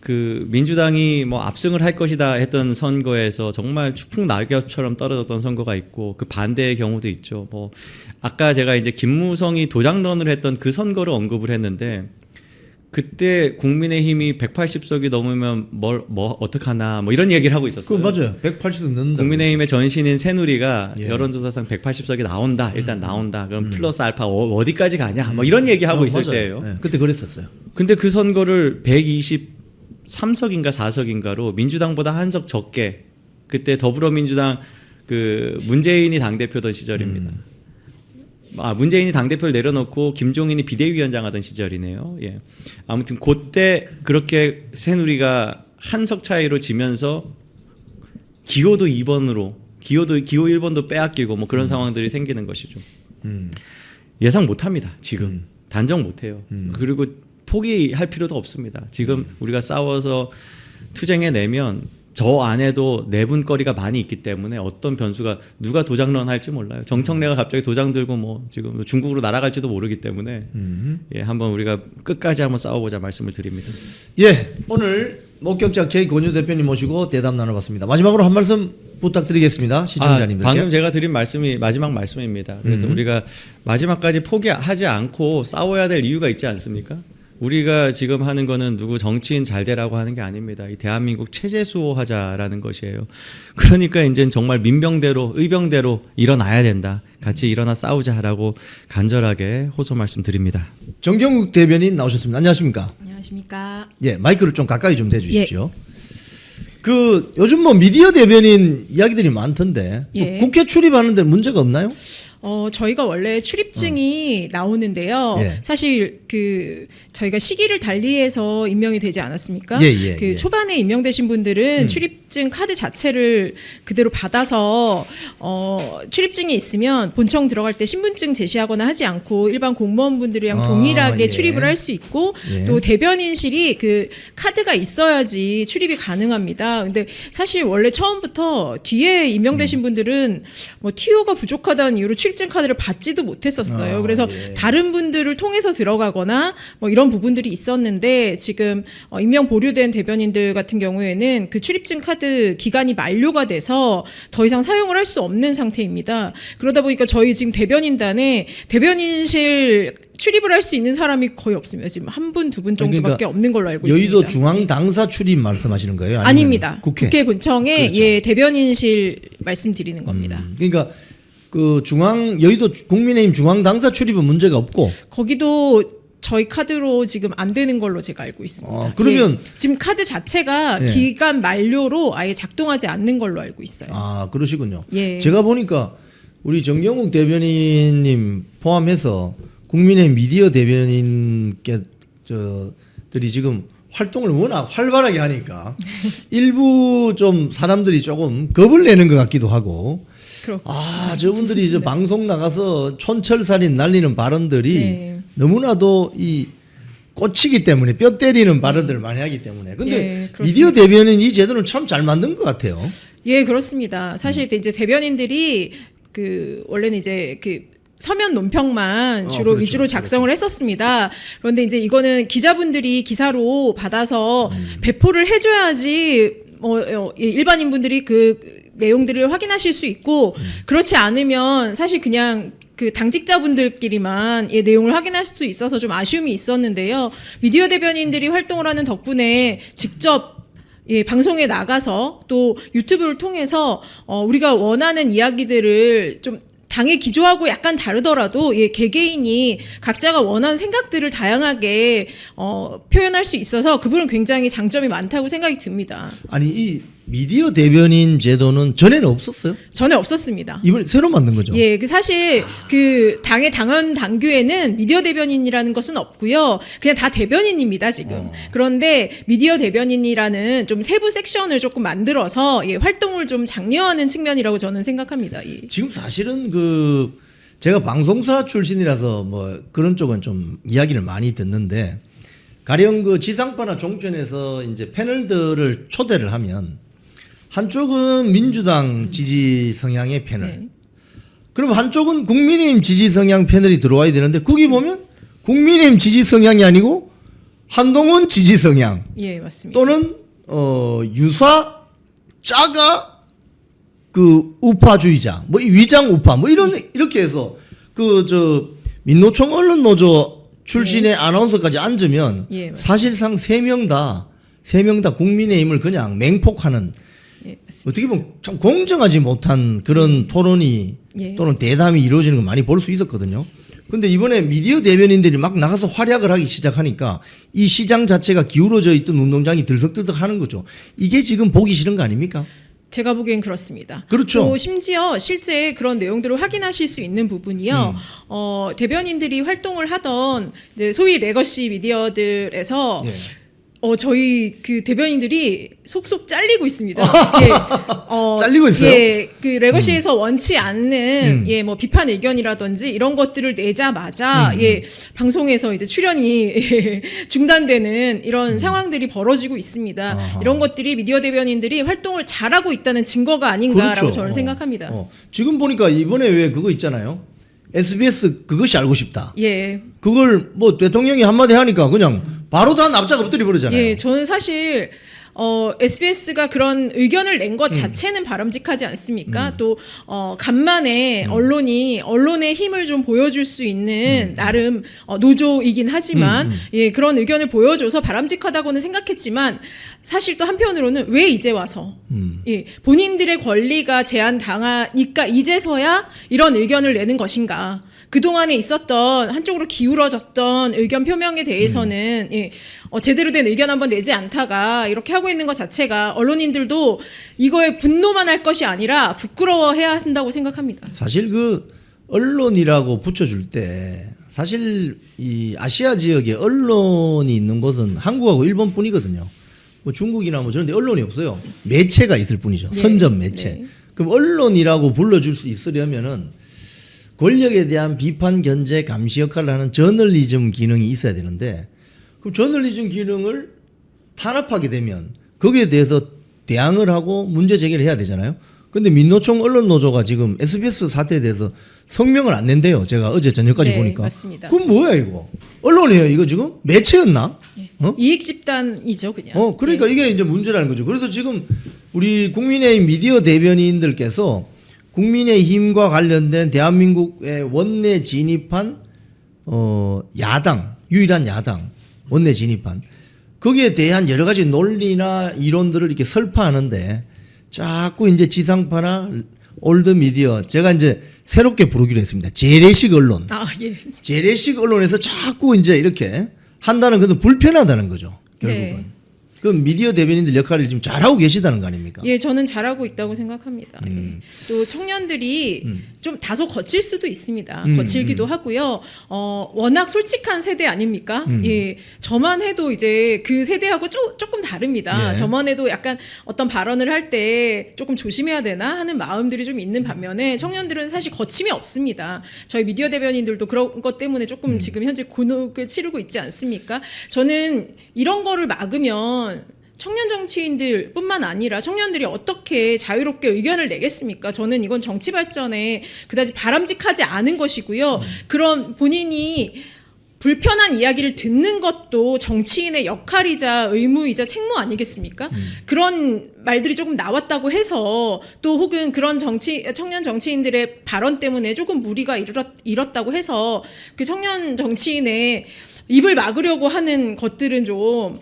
그 민주당이 뭐 압승을 할 것이다 했던 선거에서 정말 추풍 낙엽처럼 떨어졌던 선거가 있고 그 반대의 경우도 있죠. 뭐 아까 제가 이제 김무성이 도장런을 했던 그 선거를 언급을 했는데 그때 국민의힘이 180석이 넘으면 뭐 어떡하나 뭐 이런 얘기를 하고 있었어요. 그 맞아요. 180석 넣는다. 국민의힘의 전신인 새누리가 예. 여론조사상 180석이 나온다. 일단 나온다. 그럼 플러스 알파 어디까지 가냐? 뭐 이런 얘기 하고 있을 맞아요. 때예요. 네, 그때 그랬었어요. 근데 그 선거를 123석인가 4석인가로 민주당보다 한 석 적게 그때 더불어민주당 그 문재인이 당대표던 시절입니다. 문재인이 당대표를 내려놓고 김종인이 비대위원장 하던 시절이네요. 예. 아무튼 그때 그렇게 새누리가 한 석 차이로 지면서 기호도 2번으로 기호 1번도 빼앗기고 뭐 그런 상황들이 생기는 것이죠. 예상 못합니다. 지금 단정 못해요. 그리고 포기할 필요도 없습니다. 지금 우리가 싸워서 투쟁해내면 저 안에도 내분거리가 많이 있기 때문에 어떤 변수가 누가 도장론 할지 몰라요. 정청래가 갑자기 도장 들고 뭐 지금 중국으로 날아갈지도 모르기 때문에 예, 한번 우리가 끝까지 한번 싸워보자 말씀을 드립니다. 예, 오늘 목격자 K권유 대표님 모시고 대담 나눠봤습니다. 마지막으로 한 말씀 부탁드리겠습니다. 시청자님들께. 방금 제가 드린 말씀이 마지막 말씀입니다. 그래서 우리가 마지막까지 포기하지 않고 싸워야 될 이유가 있지 않습니까? 우리가 지금 하는 거는 누구 정치인 잘 되라고 하는 게 아닙니다. 이 대한민국 체제 수호하자라는 것이에요. 그러니까 이제는 정말 민병대로 의병대로 일어나야 된다. 같이 일어나 싸우자라고 간절하게 호소 말씀드립니다. 정경욱 대변인 나오셨습니다. 안녕하십니까? 안녕하십니까? 예, 마이크를 좀 가까이 좀 대주십시오. 그 요즘 뭐 미디어 대변인 이야기들이 많던데 예. 국회 출입하는데 문제가 없나요? 저희가 원래 출입증이 나오는데요. 예. 사실 그 저희가 시기를 달리해서 임명이 되지 않았습니까? 예. 초반에 임명되신 분들은 출입증 카드 자체를 그대로 받아서 출입증이 있으면 본청 들어갈 때 신분증 제시하거나 하지 않고 일반 공무원분들이랑 동일하게 예. 출입을 할 수 있고 예. 또 대변인실이 그 카드가 있어야지 출입이 가능합니다. 근데 사실 원래 처음부터 뒤에 임명되신 분들은 뭐 TO가 부족하다는 이유로 출입증 출입증 카드를 받지도 못했었어요. 아, 그래서 예. 다른 분들을 통해서 들어가거나 뭐 이런 부분들이 있었는데 지금 임명 보류된 대변인들 같은 경우에는 그 출입증 카드 기간이 만료가 돼서 더 이상 사용을 할 수 없는 상태입니다. 그러다 보니까 저희 지금 대변인단에 대변인실 출입을 할 수 있는 사람이 거의 없습니다. 지금 한 분, 두 분 정도밖에 그러니까 없는 걸로 알고 여의도 있습니다. 중앙 당사 출입 말씀하시는 거예요? 아니면 아닙니다. 국회. 본청에 그렇죠. 예 대변인실 말씀드리는 겁니다. 그러니까 그 중앙 여의도 국민의힘 중앙 당사 출입은 문제가 없고 거기도 저희 카드로 지금 안 되는 걸로 제가 알고 있습니다. 그러면 예, 지금 카드 자체가 예. 기간 만료로 아예 작동하지 않는 걸로 알고 있어요. 아 그러시군요. 예. 제가 보니까 우리 정경욱 대변인님 포함해서 국민의 미디어 대변인께 들이 지금 활동을 워낙 활발하게 하니까 일부 좀 사람들이 조금 겁을 내는 것 같기도 하고 저분들이 이제 방송 나가서 촌철살인 날리는 발언들이 네. 너무나도 이 꽂히기 때문에 뼈 때리는 발언들을 많이 하기 때문에 근데 예, 그렇습니다. 미디어 대변인 이 제도는 참 잘 만든 것 같아요. 예, 그렇습니다. 사실 이제 대변인들이 그 원래는 이제 그 서면 논평만 주로 그렇죠. 위주로 작성을 했었습니다. 그런데 이제 이거는 기자분들이 기사로 받아서 배포를 해줘야지 일반인 분들이 그 내용들을 확인하실 수 있고 그렇지 않으면 사실 그냥 그 당직자분들끼리만 내용을 확인할 수 있어서 좀 아쉬움이 있었는데요. 미디어 대변인들이 활동을 하는 덕분에 직접 방송에 나가서 또 유튜브를 통해서 우리가 원하는 이야기들을 좀 당의 기조하고 약간 다르더라도 개개인이 각자가 원하는 생각들을 다양하게 표현할 수 있어서 그분은 굉장히 장점이 많다고 생각이 듭니다. 아니 이 미디어 대변인 제도는 전에는 없었어요? 전에 없었습니다. 이번에 새로 만든 거죠? 예, 그 사실 그 당의 당원 당규에는 미디어 대변인이라는 것은 없고요. 그냥 다 대변인입니다, 지금. 그런데 미디어 대변인이라는 좀 세부 섹션을 조금 만들어서 활동을 좀 장려하는 측면이라고 저는 생각합니다. 지금 사실은 그 제가 방송사 출신이라서 뭐 그런 쪽은 좀 이야기를 많이 듣는데 가령 그 지상파나 종편에서 이제 패널들을 초대를 하면 한쪽은 민주당 지지 성향의 패널, 네. 그럼 한쪽은 국민의힘 지지 성향 패널이 들어와야 되는데 거기 보면 국민의힘 지지 성향이 아니고 한동훈 지지 성향 예, 맞습니다. 또는 유사 짜가 그 우파주의자 뭐 위장 우파 뭐 이런 이렇게 해서 그 민노총 언론노조 출신의 아나운서까지 앉으면 예, 맞습니다. 사실상 세 명 다 국민의힘을 그냥 맹폭하는 예, 맞습니다. 어떻게 보면 참 공정하지 못한 그런 토론이 예. 또는 대담이 이루어지는 걸 많이 볼 수 있었거든요. 근데 이번에 미디어 대변인들이 막 나가서 활약을 하기 시작하니까 이 시장 자체가 기울어져 있던 운동장이 들썩들썩 하는 거죠. 이게 지금 보기 싫은 거 아닙니까? 제가 보기엔 그렇습니다. 그렇죠. 또 심지어 실제 그런 내용들을 확인하실 수 있는 부분이요. 대변인들이 활동을 하던 이제 소위 레거시 미디어들에서 예. 저희 그 대변인들이 속속 잘리고 있습니다. 예, 잘리고 있어요? 예, 그 레거시에서 원치 않는 뭐 비판 의견이라든지 이런 것들을 내자마자 방송에서 이제 출연이 중단되는 이런 상황들이 벌어지고 있습니다. 아하. 이런 것들이 미디어 대변인들이 활동을 잘하고 있다는 증거가 아닌가라고 그렇죠. 저는 생각합니다. 지금 보니까 이번에 왜 그거 있잖아요. SBS 그것이 알고 싶다. 예. 그걸 뭐 대통령이 한마디 하니까 그냥 바로 다 납작 엎드려 버리잖아요. 예, 저는 사실 SBS가 그런 의견을 낸 것 자체는 바람직하지 않습니까? 또 간만에 언론의 힘을 좀 보여줄 수 있는 나름 노조이긴 하지만 그런 의견을 보여줘서 바람직하다고는 생각했지만 사실 또 한편으로는 왜 이제 와서 본인들의 권리가 제한당하니까 이제서야 이런 의견을 내는 것인가? 그동안에 있었던 한쪽으로 기울어졌던 의견 표명에 대해서는 제대로 된 의견 한번 내지 않다가 이렇게 하고 있는 것 자체가 언론인들도 이거에 분노만 할 것이 아니라 부끄러워해야 한다고 생각합니다. 사실 그 언론이라고 붙여줄 때 사실 이 아시아 지역에 언론이 있는 곳은 한국하고 일본뿐이거든요. 뭐 중국이나 뭐 저런 데 언론이 없어요. 매체가 있을 뿐이죠. 네. 선전 매체. 네. 그럼 언론이라고 불러줄 수 있으려면은 권력에 대한 비판, 견제, 감시 역할을 하는 저널리즘 기능이 있어야 되는데 그럼 저널리즘 기능을 탄압하게 되면 거기에 대해서 대항을 하고 문제 제기를 해야 되잖아요. 근데 민노총 언론노조가 지금 SBS 사태에 대해서 성명을 안 낸대요. 제가 어제 저녁까지 네, 보니까. 맞습니다. 그럼 뭐야 이거? 언론이에요 이거 지금? 매체였나? 어? 이익 집단이죠, 그냥. 그러니까 예. 이게 이제 문제라는 거죠. 그래서 지금 우리 국민의힘 미디어 대변인들께서 국민의힘과 관련된 대한민국의 원내 진입한 야당, 유일한 야당 원내 진입한 거기에 대한 여러 가지 논리나 이론들을 이렇게 설파하는데 자꾸 이제 지상파나 올드 미디어 제가 이제 새롭게 부르기로 했습니다. 재래식 언론. 아, 예. 재래식 언론에서 자꾸 이제 이렇게 한다는 것은 불편하다는 거죠. 결국은. 네. 그 미디어 대변인들 역할을 지금 잘하고 계시다는 거 아닙니까? 예, 저는 잘하고 있다고 생각합니다. 예. 또 청년들이 좀 다소 거칠 수도 있습니다. 거칠기도 하고요. 워낙 솔직한 세대 아닙니까? 예, 저만 해도 이제 그 세대하고 조금 다릅니다. 네. 저만 해도 약간 어떤 발언을 할 때 조금 조심해야 되나 하는 마음들이 좀 있는 반면에 청년들은 사실 거침이 없습니다. 저희 미디어 대변인들도 그런 것 때문에 조금 지금 현재 곤혹을 치르고 있지 않습니까? 저는 이런 거를 막으면 청년 정치인들뿐만 아니라 청년들이 어떻게 자유롭게 의견을 내겠습니까? 저는 이건 정치 발전에 그다지 바람직하지 않은 것이고요. 그런 본인이 불편한 이야기를 듣는 것도 정치인의 역할이자 의무이자 책무 아니겠습니까? 그런 말들이 조금 나왔다고 해서 또 혹은 그런 청년 정치인들의 발언 때문에 조금 무리가 일었다고 해서 그 청년 정치인의 입을 막으려고 하는 것들은 좀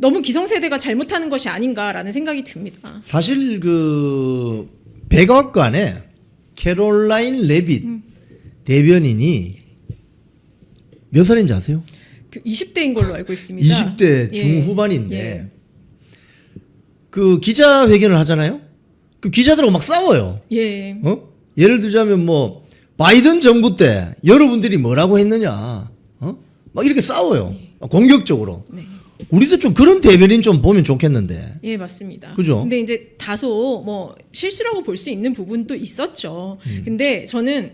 너무 기성세대가 잘못하는 것이 아닌가라는 생각이 듭니다. 사실 그 백악관에 캐롤라인 레빗 대변인이 몇 살인지 아세요? 그 20대인 걸로 알고 있습니다. 20대 중후반인데 그 기자회견을 하잖아요. 그 기자들하고 막 싸워요. 예. 예를 들자면 뭐 바이든 정부 때 여러분들이 뭐라고 했느냐, 막 이렇게 싸워요. 공격적으로. 네. 우리도 좀 그런 대변인 좀 보면 좋겠는데. 예, 맞습니다. 그죠? 근데 이제 다소 뭐 실수라고 볼 수 있는 부분도 있었죠. 근데 저는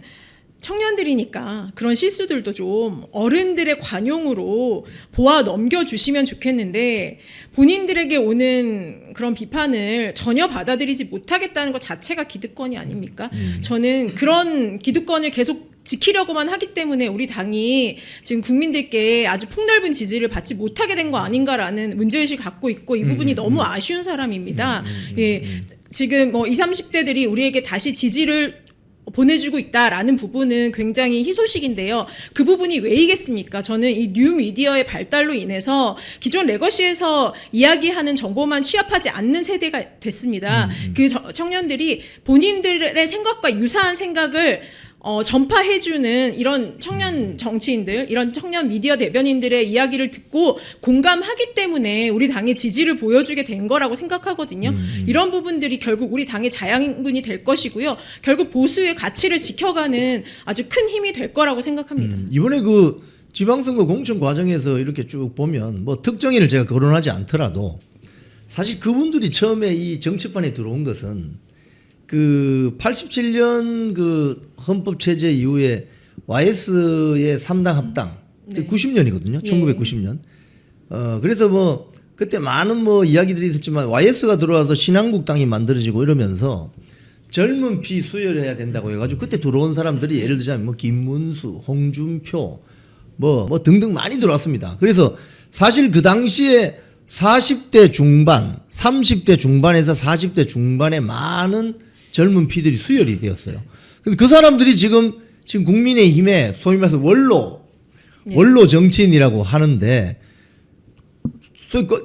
청년들이니까 그런 실수들도 좀 어른들의 관용으로 보아 넘겨주시면 좋겠는데 본인들에게 오는 그런 비판을 전혀 받아들이지 못하겠다는 것 자체가 기득권이 아닙니까? 저는 그런 기득권을 계속 지키려고만 하기 때문에 우리 당이 지금 국민들께 아주 폭넓은 지지를 받지 못하게 된 거 아닌가라는 문제의식을 갖고 있고 이 부분이 너무 아쉬운 사람입니다. 예, 지금 뭐 20, 30대들이 우리에게 다시 지지를 보내주고 있다라는 부분은 굉장히 희소식인데요. 그 부분이 왜이겠습니까? 저는 이 뉴미디어의 발달로 인해서 기존 레거시에서 이야기하는 정보만 취합하지 않는 세대가 됐습니다. 그 청년들이 본인들의 생각과 유사한 생각을 전파해주는 이런 청년 정치인들, 이런 청년 미디어 대변인들의 이야기를 듣고 공감하기 때문에 우리 당의 지지를 보여주게 된 거라고 생각하거든요. 이런 부분들이 결국 우리 당의 자양분이 될 것이고요. 결국 보수의 가치를 지켜가는 아주 큰 힘이 될 거라고 생각합니다. 이번에 그 지방선거 공천 과정에서 이렇게 쭉 보면 뭐 특정인을 제가 거론하지 않더라도 사실 그분들이 처음에 이 정치판에 들어온 것은 그 87년 그 헌법 체제 이후에 YS의 3당 합당 네. 90년이거든요. 예. 1990년. 그래서 뭐 그때 많은 뭐 이야기들이 있었지만 YS가 들어와서 신한국당이 만들어지고 이러면서 젊은 피 수혈해야 된다고 해가지고 그때 들어온 사람들이 예를 들자면 뭐 김문수, 홍준표 뭐 등등 많이 들어왔습니다. 그래서 사실 그 당시에 40대 중반, 30대 중반에서 40대 중반에 많은 젊은 피들이 수혈이 되었어요. 그래서 그 사람들이 지금 국민의힘에 소위 말해서 원로 정치인이라고 하는데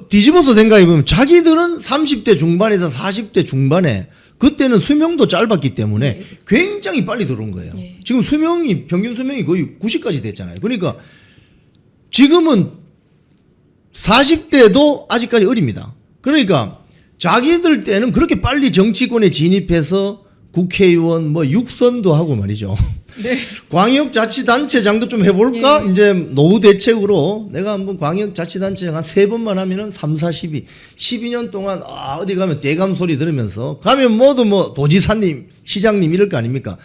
뒤집어서 생각해보면 자기들은 30대 중반에서 40대 중반에 그때는 수명도 짧았기 때문에 굉장히 빨리 들어온 거예요. 지금 평균 수명이 거의 90까지 됐잖아요. 그러니까 지금은 40대도 아직까지 어립니다. 그러니까 자기들 때는 그렇게 빨리 정치권에 진입해서 국회의원 뭐 6선도 하고 말이죠. 네. 광역자치단체장도 좀 해볼까? 이제 노후 대책으로 내가 한번 광역자치단체장 한 3번만 하면은 3, 4, 12년 동안 어디 가면 대감 소리 들으면서 가면 모두 뭐 도지사님, 시장님 이럴 거 아닙니까?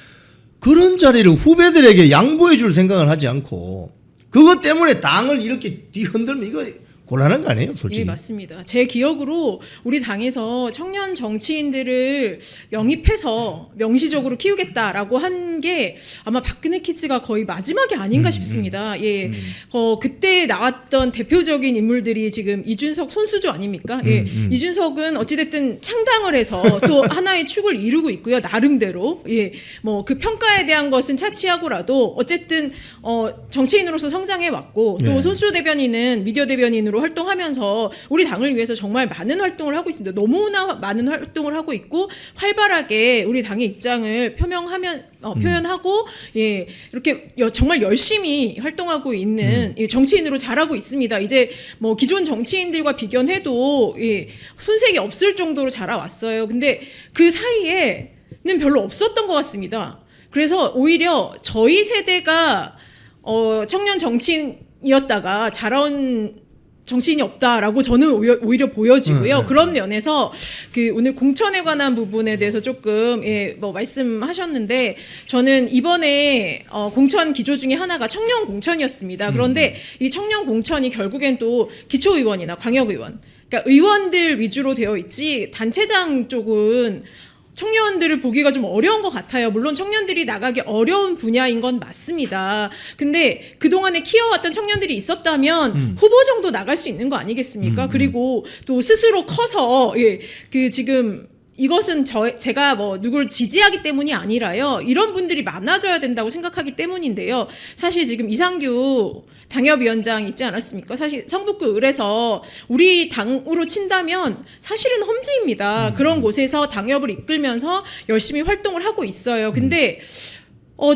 그런 자리를 후배들에게 양보해 줄 생각을 하지 않고 그것 때문에 당을 이렇게 뒤흔들면 이거 곤란한 거 아니에요, 솔직히? 예, 맞습니다. 제 기억으로 우리 당에서 청년 정치인들을 영입해서 명시적으로 키우겠다라고 한 게 아마 박근혜 키즈가 거의 마지막이 아닌가 싶습니다. 예, 그때 나왔던 대표적인 인물들이 지금 이준석 손수조 아닙니까? 예, 이준석은 어찌됐든 창당을 해서 또 하나의 축을 이루고 있고요, 나름대로. 예, 뭐 그 평가에 대한 것은 차치하고라도 어쨌든 정치인으로서 성장해 왔고 또 네. 손수조 대변인은 미디어 대변인으로 활동하면서 우리 당을 위해서 정말 많은 활동을 하고 있습니다. 너무나 많은 활동을 하고 있고 활발하게 우리 당의 입장을 표현하고 예, 이렇게 정말 열심히 활동하고 있는 예, 정치인으로 자라고 있습니다. 이제 뭐 기존 정치인들과 비견해도 예, 손색이 없을 정도로 자라왔어요. 근데 그 사이에는 별로 없었던 것 같습니다. 그래서 오히려 저희 세대가 청년 정치인이었다가 자라온 정치인이 없다라고 저는 오히려 보여지고요. 그런 면에서 그 오늘 공천에 관한 부분에 대해서 조금 뭐 말씀하셨는데 저는 이번에 공천 기조 중에 하나가 청년 공천이었습니다. 그런데 이 청년 공천이 결국엔 또 기초의원이나 광역의원, 그러니까 의원들 위주로 되어 있지 단체장 쪽은 청년들을 보기가 좀 어려운 것 같아요. 물론 청년들이 나가기 어려운 분야인 건 맞습니다. 근데 그동안에 키워왔던 청년들이 있었다면 후보 정도 나갈 수 있는 거 아니겠습니까? 그리고 또 스스로 커서 그 지금 이것은 제가 뭐 누굴 지지하기 때문이 아니라요. 이런 분들이 많아져야 된다고 생각하기 때문인데요. 사실 지금 이상규 당협위원장 있지 않았습니까? 사실 성북구 을에서 우리 당으로 친다면 사실은 험지입니다. 그런 곳에서 당협을 이끌면서 열심히 활동을 하고 있어요. 근데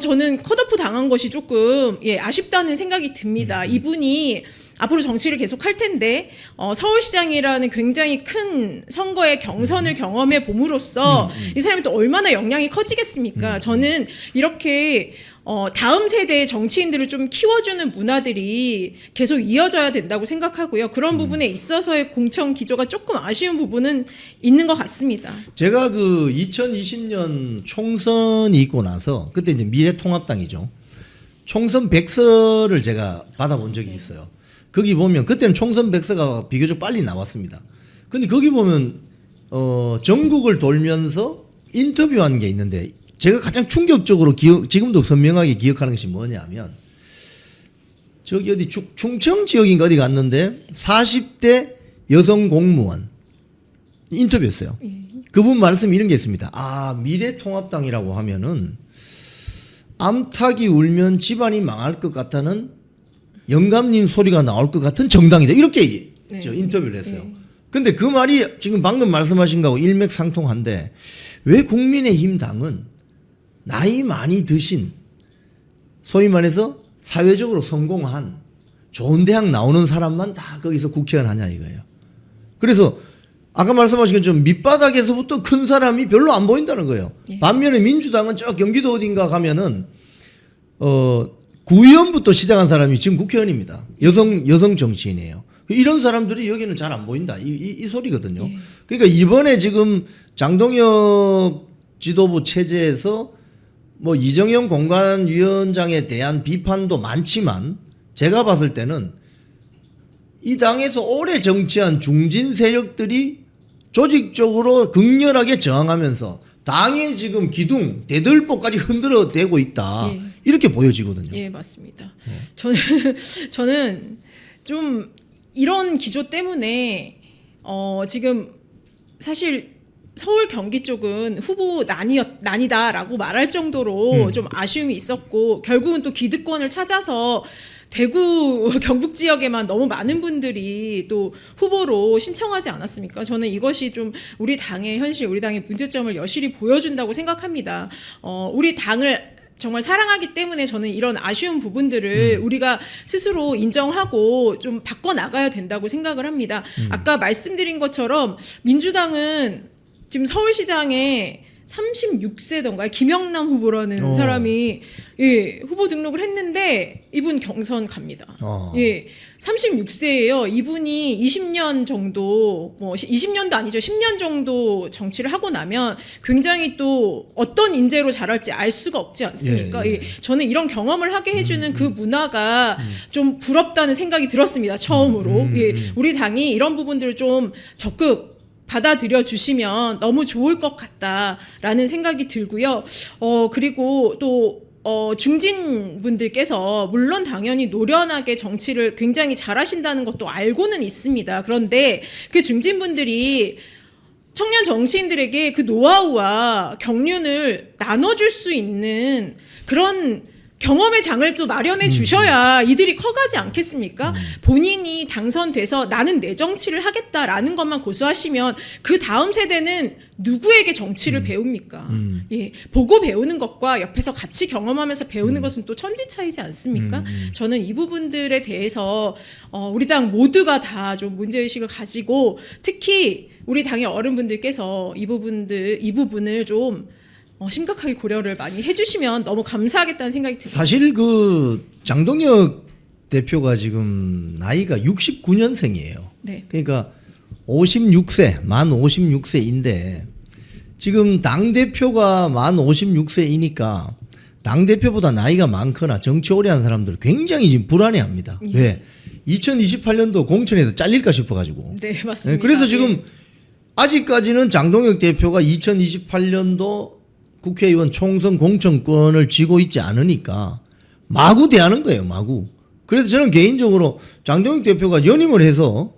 저는 컷오프 당한 것이 조금 아쉽다는 생각이 듭니다. 이분이 앞으로 정치를 계속 할 텐데 서울시장이라는 굉장히 큰 선거의 경선을 경험해 봄으로써 이 사람이 또 얼마나 역량이 커지겠습니까? 저는 이렇게 다음 세대의 정치인들을 좀 키워주는 문화들이 계속 이어져야 된다고 생각하고요. 그런 부분에 있어서의 공천 기조가 조금 아쉬운 부분은 있는 것 같습니다. 제가 그 2020년 총선이 있고 나서 그때 이제 미래통합당이죠. 총선 백서를 제가 받아본 적이 있어요. 거기 보면 그때는 총선 백서가 비교적 빨리 나왔습니다. 근데 거기 보면 전국을 돌면서 인터뷰한 게 있는데 제가 가장 충격적으로 지금도 선명하게 기억하는 것이 뭐냐면 저기 어디 충청 지역인가 어디 갔는데 40대 여성 공무원 인터뷰했어요. 그분 말씀 이런 게 있습니다. 아, 미래통합당이라고 하면은 암탉이 울면 집안이 망할 것 같다는 영감님 소리가 나올 것 같은 정당이다. 이렇게 저 인터뷰를 했어요. 근데 그 말이 지금 방금 말씀하신 거하고 일맥상통한데 왜 국민의힘 당은 나이 많이 드신 소위 말해서 사회적으로 성공한 좋은 대학 나오는 사람만 다 거기서 국회의원 하냐 이거예요. 그래서 아까 말씀하신 것처럼 밑바닥에서부터 큰 사람이 별로 안 보인다는 거예요. 반면에 민주당은 저 경기도 어딘가 가면은 구의원부터 시작한 사람이 지금 국회의원입니다. 여성 정치인이에요. 이런 사람들이 여기는 잘 안 보인다. 이 소리거든요. 그러니까 이번에 지금 장동혁 지도부 체제에서 뭐 이정영 공관위원장에 대한 비판도 많지만 제가 봤을 때는 이 당에서 오래 정치한 중진 세력들이 조직적으로 극렬하게 저항하면서 당의 지금 기둥, 대들보까지 흔들어대고 있다. 이렇게 보여지거든요. 예, 맞습니다. 저는 좀 이런 기조 때문에 지금 사실 서울 경기 쪽은 후보 난이다라고 말할 정도로 좀 아쉬움이 있었고 결국은 또 기득권을 찾아서 대구 경북 지역에만 너무 많은 분들이 또 후보로 신청하지 않았습니까? 저는 이것이 좀 우리 당의 현실, 우리 당의 문제점을 여실히 보여준다고 생각합니다. 우리 당을 정말 사랑하기 때문에 저는 이런 아쉬운 부분들을 우리가 스스로 인정하고 좀 바꿔나가야 된다고 생각을 합니다. 아까 말씀드린 것처럼 민주당은 지금 서울시장에 36세던가요? 김영남 후보라는 사람이 예, 후보 등록을 했는데 이분 경선 갑니다. 예, 36세예요. 이분이 20년 정도, 뭐 20년도 아니죠. 10년 정도 정치를 하고 나면 굉장히 또 어떤 인재로 자랄지 알 수가 없지 않습니까? 예, 예. 예, 저는 이런 경험을 하게 해주는 그 문화가 좀 부럽다는 생각이 들었습니다. 처음으로. 예, 우리 당이 이런 부분들을 좀 적극 받아들여 주시면 너무 좋을 것 같다라는 생각이 들고요. 그리고 또 중진 분들께서 물론 당연히 노련하게 정치를 굉장히 잘하신다는 것도 알고는 있습니다. 그런데 그 중진 분들이 청년 정치인들에게 그 노하우와 경륜을 나눠줄 수 있는 그런 경험의 장을 또 마련해 주셔야 이들이 커가지 않겠습니까? 본인이 당선돼서 나는 내 정치를 하겠다라는 것만 고수하시면 그 다음 세대는 누구에게 정치를 배웁니까? 예, 보고 배우는 것과 옆에서 같이 경험하면서 배우는 것은 또 천지 차이지 않습니까? 저는 이 부분들에 대해서 우리 당 모두가 다 좀 문제의식을 가지고 특히 우리 당의 어른분들께서 이 부분을 좀 심각하게 고려를 많이 해주시면 너무 감사하겠다는 생각이 듭니다. 사실 그 장동혁 대표가 지금 나이가 69년생이에요. 네. 그러니까 56세, 만 56세인데 지금 당대표가 만 56세이니까 당대표보다 나이가 많거나 정치 오래 한 사람들 굉장히 지금 불안해합니다. 예. 왜? 2028년도 공천에서 잘릴까 싶어가지고. 네, 맞습니다. 그래서 지금 예. 아직까지는 장동혁 대표가 2028년도 국회의원 총선 공천권을 쥐고 있지 않으니까 마구 대하는 거예요, 마구. 그래서 저는 개인적으로 장동혁 대표가 연임을 해서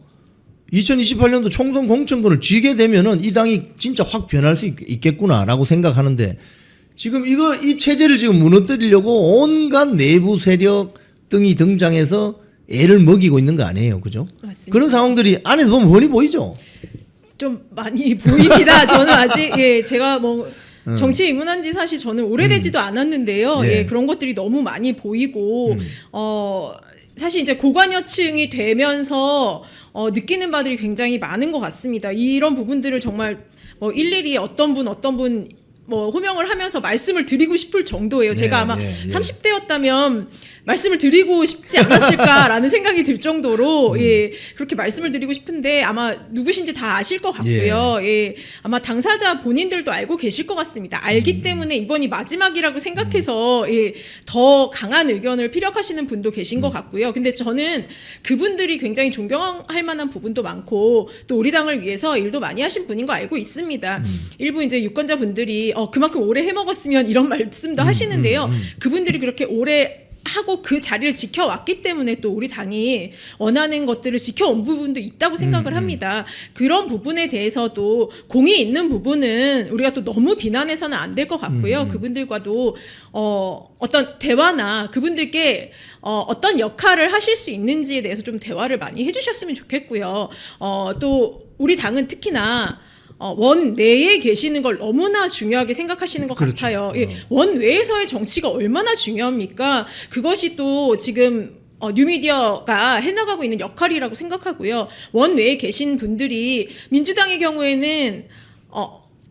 2028년도 총선 공천권을 쥐게 되면은 이 당이 진짜 확 변할 수 있겠구나라고 생각하는데 지금 이 체제를 지금 무너뜨리려고 온갖 내부 세력 등이 등장해서 애를 먹이고 있는 거 아니에요, 그죠? 맞습니다. 그런 상황들이 안에서 보면 훤히 보이죠. 좀 많이 보입니다. 저는 아직 제가 뭐 정치에 입문한 지 사실 저는 오래되지도 않았는데요. 예. 예, 그런 것들이 너무 많이 보이고 사실 이제 고관여층이 되면서 느끼는 바들이 굉장히 많은 것 같습니다. 이런 부분들을 정말 뭐 일일이 어떤 분 뭐 호명을 하면서 말씀을 드리고 싶을 정도예요. 제가 아마 30대였다면 말씀을 드리고 싶지 않았을까라는 생각이 들 정도로 예, 그렇게 말씀을 드리고 싶은데 아마 누구신지 다 아실 것 같고요. 예, 아마 당사자 본인들도 알고 계실 것 같습니다. 알기 때문에 이번이 마지막이라고 생각해서 예, 더 강한 의견을 피력하시는 분도 계신 것 같고요. 근데 저는 그분들이 굉장히 존경할 만한 부분도 많고 또 우리 당을 위해서 일도 많이 하신 분인 거 알고 있습니다. 일부 이제 유권자 분들이 그만큼 오래 해먹었으면 이런 말씀도 하시는데요. 그분들이 그렇게 오래 하고 그 자리를 지켜왔기 때문에 또 우리 당이 원하는 것들을 지켜온 부분도 있다고 생각을 합니다. 그런 부분에 대해서도 공이 있는 부분은 우리가 또 너무 비난해서는 안 될 것 같고요. 그분들과도 어떤 대화나 그분들께 어떤 역할을 하실 수 있는지에 대해서 좀 대화를 많이 해주셨으면 좋겠고요. 또 우리 당은 특히나 원내에 계시는 걸 너무나 중요하게 생각하시는 것 그렇죠. 같아요. 예, 원외에서의 정치가 얼마나 중요합니까? 그것이 또 지금 뉴미디어가 해나가고 있는 역할이라고 생각하고요. 원외에 계신 분들이 민주당의 경우에는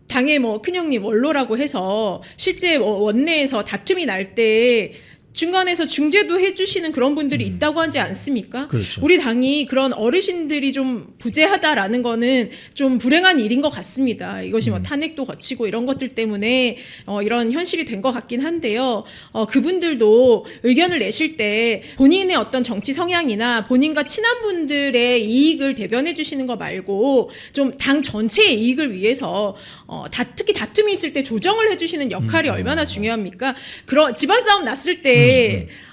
당의 뭐 큰형님 원로라고 해서 실제 원내에서 다툼이 날 때 중간에서 중재도 해주시는 그런 분들이 있다고 하지 않습니까? 그렇죠. 우리 당이 그런 어르신들이 좀 부재하다라는 거는 좀 불행한 일인 것 같습니다. 이것이 뭐 탄핵도 거치고 이런 것들 때문에 이런 현실이 된 것 같긴 한데요. 그분들도 의견을 내실 때 본인의 어떤 정치 성향이나 본인과 친한 분들의 이익을 대변해 주시는 거 말고 좀 당 전체의 이익을 위해서 특히 다툼이 있을 때 조정을 해주시는 역할이 얼마나 중요합니까? 그런 집안 싸움 났을 때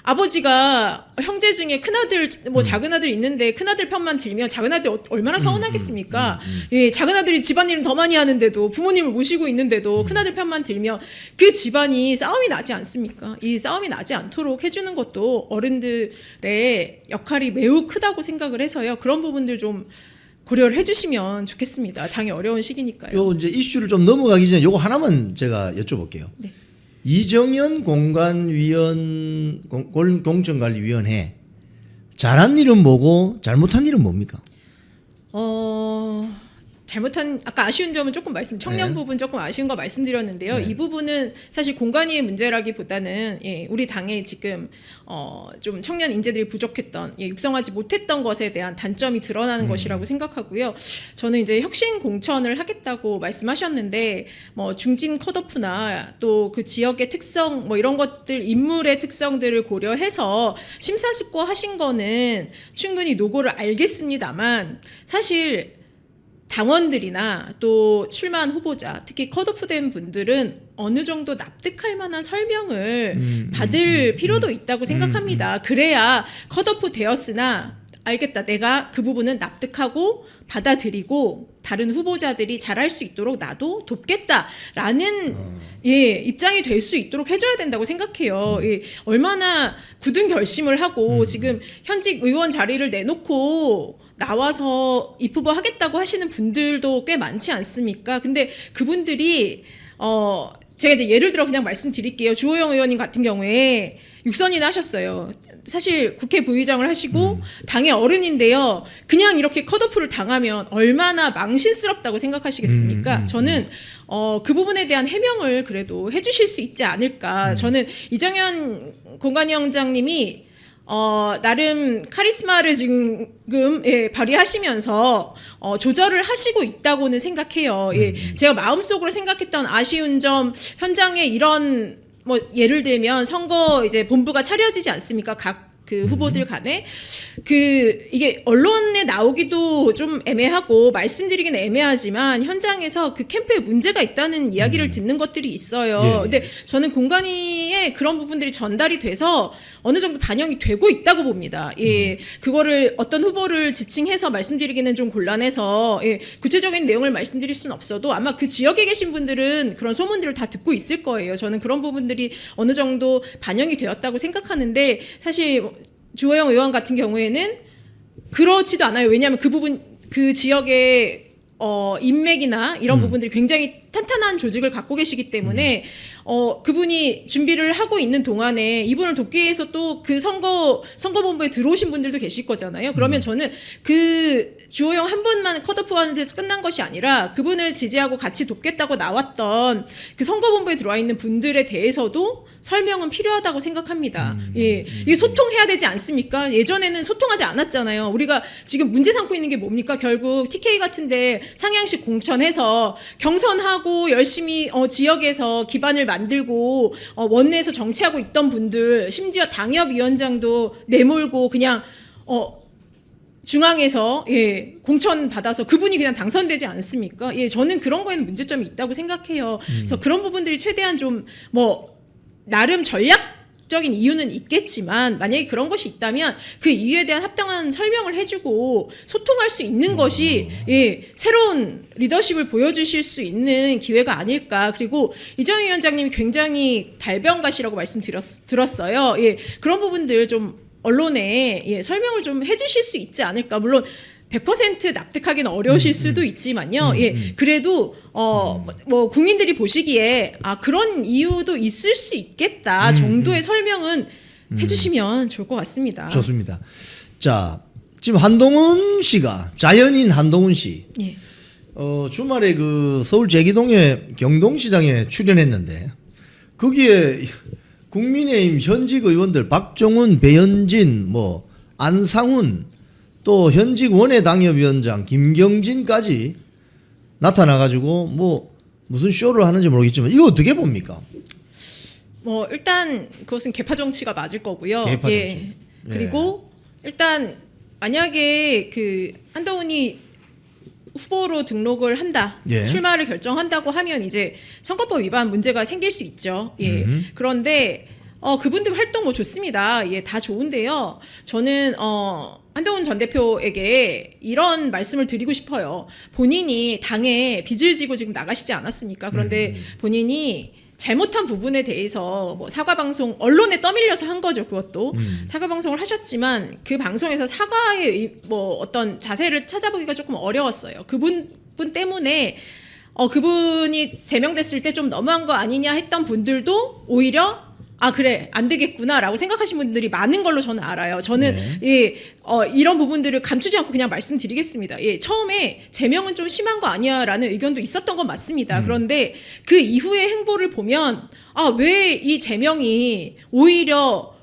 아버지가 형제 중에 큰아들 뭐 작은아들 있는데 큰아들 편만 들면 작은아들 얼마나 서운하겠습니까? 예, 작은아들이 집안일은 더 많이 하는데도 부모님을 모시고 있는데도 큰아들 편만 들면 그 집안이 싸움이 나지 않습니까? 이 싸움이 나지 않도록 해주는 것도 어른들의 역할이 매우 크다고 생각을 해서요. 그런 부분들 좀 고려를 해주시면 좋겠습니다. 당이 어려운 시기니까요. 요 이제 이슈를 좀 넘어가기 전에 요거 하나만 제가 여쭤볼게요. 네. 이정현 공천관리위원회 잘한 일은 뭐고 잘못한 일은 뭡니까? 잘못한 아까 아쉬운 점은 조금 청년 네. 부분 조금 아쉬운 거 말씀드렸는데요. 이 부분은 사실 공간위의 문제라기보다는 우리 당에 지금 좀 청년 인재들이 부족했던 육성하지 못했던 것에 대한 단점이 드러나는 것이라고 생각하고요. 저는 이제 혁신 공천을 하겠다고 말씀하셨는데 뭐 중진 컷오프나 또 그 지역의 특성 뭐 이런 것들 인물의 특성들을 고려해서 심사숙고하신 거는 충분히 노고를 알겠습니다만 사실 당원들이나 또 출마한 후보자, 특히 컷오프된 분들은 어느 정도 납득할 만한 설명을 받을 필요도 있다고 생각합니다. 그래야 컷오프 되었으나 알겠다. 내가 그 부분은 납득하고 받아들이고 다른 후보자들이 잘할 수 있도록 나도 돕겠다라는 입장이 될 수 있도록 해줘야 된다고 생각해요. 얼마나 굳은 결심을 하고 지금 현직 의원 자리를 내놓고 나와서 입후보 하겠다고 하시는 분들도 꽤 많지 않습니까? 근데 그분들이 제가 이제 예를 들어 그냥 말씀드릴게요. 주호영 의원님 같은 경우에 6선이나 하셨어요. 사실 국회 부의장을 하시고 당의 어른인데요. 그냥 이렇게 컷오프를 당하면 얼마나 망신스럽다고 생각하시겠습니까? 저는 그 부분에 대한 해명을 그래도 해주실 수 있지 않을까. 저는 이정현 공관위원장님이 나름 카리스마를 지금 발휘하시면서 조절을 하시고 있다고는 생각해요. 제가 마음속으로 생각했던 아쉬운 점, 현장에 이런 뭐 예를 들면 선거 이제 본부가 차려지지 않습니까? 각 그 후보들 간에 이게 언론에 나오기도 좀 애매하고 말씀드리기는 애매하지만 현장에서 그 캠프에 문제가 있다는 이야기를 듣는 것들이 있어요. 근데 저는 공관위에 그런 부분들이 전달이 돼서 어느 정도 반영이 되고 있다고 봅니다. 그거를 어떤 후보를 지칭해서 말씀드리기는 좀 곤란해서 구체적인 내용을 말씀드릴 수는 없어도 아마 그 지역에 계신 분들은 그런 소문들을 다 듣고 있을 거예요. 저는 그런 부분들이 어느 정도 반영이 되었다고 생각하는데 사실 주호영 의원 같은 경우에는 그렇지도 않아요. 왜냐하면 그 부분 그 지역의 인맥이나 이런 부분들이 굉장히 탄탄한 조직을 갖고 계시기 때문에 그분이 준비를 하고 있는 동안에 이분을 돕기 위해서 또 그 선거본부에 들어오신 분들도 계실 거잖아요. 그러면 저는 그 주호영 한 분만 컷오프하는 데서 끝난 것이 아니라 그분을 지지하고 같이 돕겠다고 나왔던 그 선거본부에 들어와 있는 분들에 대해서도 설명은 필요하다고 생각합니다. 이게 소통해야 되지 않습니까? 예전에는 소통하지 않았잖아요. 우리가 지금 문제 삼고 있는 게 뭡니까? 결국 TK 같은데 상향식 공천해서 경선하고 열심히 지역에서 기반을 만들고 원내에서 정치하고 있던 분들, 심지어 당협위원장도 내몰고 그냥 중앙에서 공천 받아서 그분이 그냥 당선되지 않습니까? 저는 그런 거에는 문제점이 있다고 생각해요. 그래서 그런 부분들이 최대한 좀 나름 전략적인 이유는 있겠지만 만약에 그런 것이 있다면 그 이유에 대한 합당한 설명을 해주고 소통할 수 있는 것이 새로운 리더십을 보여주실 수 있는 기회가 아닐까. 그리고 이정희 위원장님이 굉장히 달변가시라고 들었어요. 그런 부분들 좀 언론에 설명을 좀 해주실 수 있지 않을까. 물론 100% 납득하기는 어려우실 수도 있지만요. 그래도 뭐 국민들이 보시기에 그런 이유도 있을 수 있겠다 정도의 설명은 해주시면 좋을 것 같습니다. 좋습니다. 자, 지금 한동훈 씨가 자연인 한동훈 씨 주말에 그 서울 제기동의 경동시장에 출연했는데 거기에 국민의힘 현직 의원들 박정훈, 배현진, 뭐 안상훈 또 현직 원외당협위원장 김경진까지 나타나가지고 뭐 무슨 쇼를 하는지 모르겠지만 이거 어떻게 봅니까? 뭐 일단 그것은 개파 정치가 맞을 거고요. 개파 정치. 그리고 일단 만약에 그 한동훈이 후보로 등록을 한다, 출마를 결정한다고 하면 이제 선거법 위반 문제가 생길 수 있죠. 그런데 그분들 활동 뭐 좋습니다. 다 좋은데요. 저는 한동훈 전 대표에게 이런 말씀을 드리고 싶어요. 본인이 당에 빚을 지고 지금 나가시지 않았습니까? 그런데 본인이 잘못한 부분에 대해서 뭐 사과 방송 언론에 떠밀려서 한 거죠. 그것도 사과 방송을 하셨지만 그 방송에서 사과의 뭐 어떤 자세를 찾아보기가 조금 어려웠어요. 그분 때문에 그분이 제명됐을 때 좀 너무한 거 아니냐 했던 분들도 오히려 아 그래 안 되겠구나라고 생각하신 분들이 많은 걸로 저는 알아요. 저는 이런 부분들을 감추지 않고 그냥 말씀드리겠습니다. 처음에 제명은 좀 심한 거 아니야라는 의견도 있었던 건 맞습니다. 그런데 그 이후의 행보를 보면 왜 이 제명이 오히려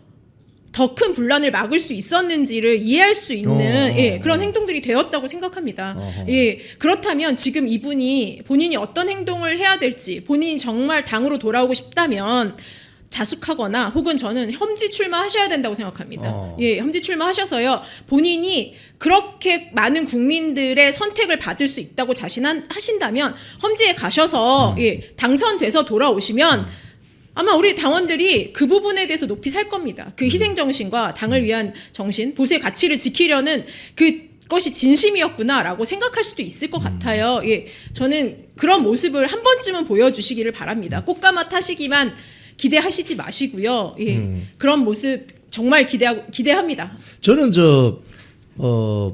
더 큰 분란을 막을 수 있었는지를 이해할 수 있는 그런 행동들이 되었다고 생각합니다. 그렇다면 지금 이분이 본인이 어떤 행동을 해야 될지 본인이 정말 당으로 돌아오고 싶다면 자숙하거나 혹은 저는 험지 출마하셔야 된다고 생각합니다. 험지 출마하셔서요. 본인이 그렇게 많은 국민들의 선택을 받을 수 있다고 자신하신다면 험지에 가셔서 당선돼서 돌아오시면 아마 우리 당원들이 그 부분에 대해서 높이 살 겁니다. 그 희생 정신과 당을 위한 정신, 보수의 가치를 지키려는 그것이 진심이었구나라고 생각할 수도 있을 것 같아요. 저는 그런 모습을 한 번쯤은 보여주시기를 바랍니다. 꽃가마 타시기만 기대하시지 마시고요. 그런 모습 정말 기대합니다. 저는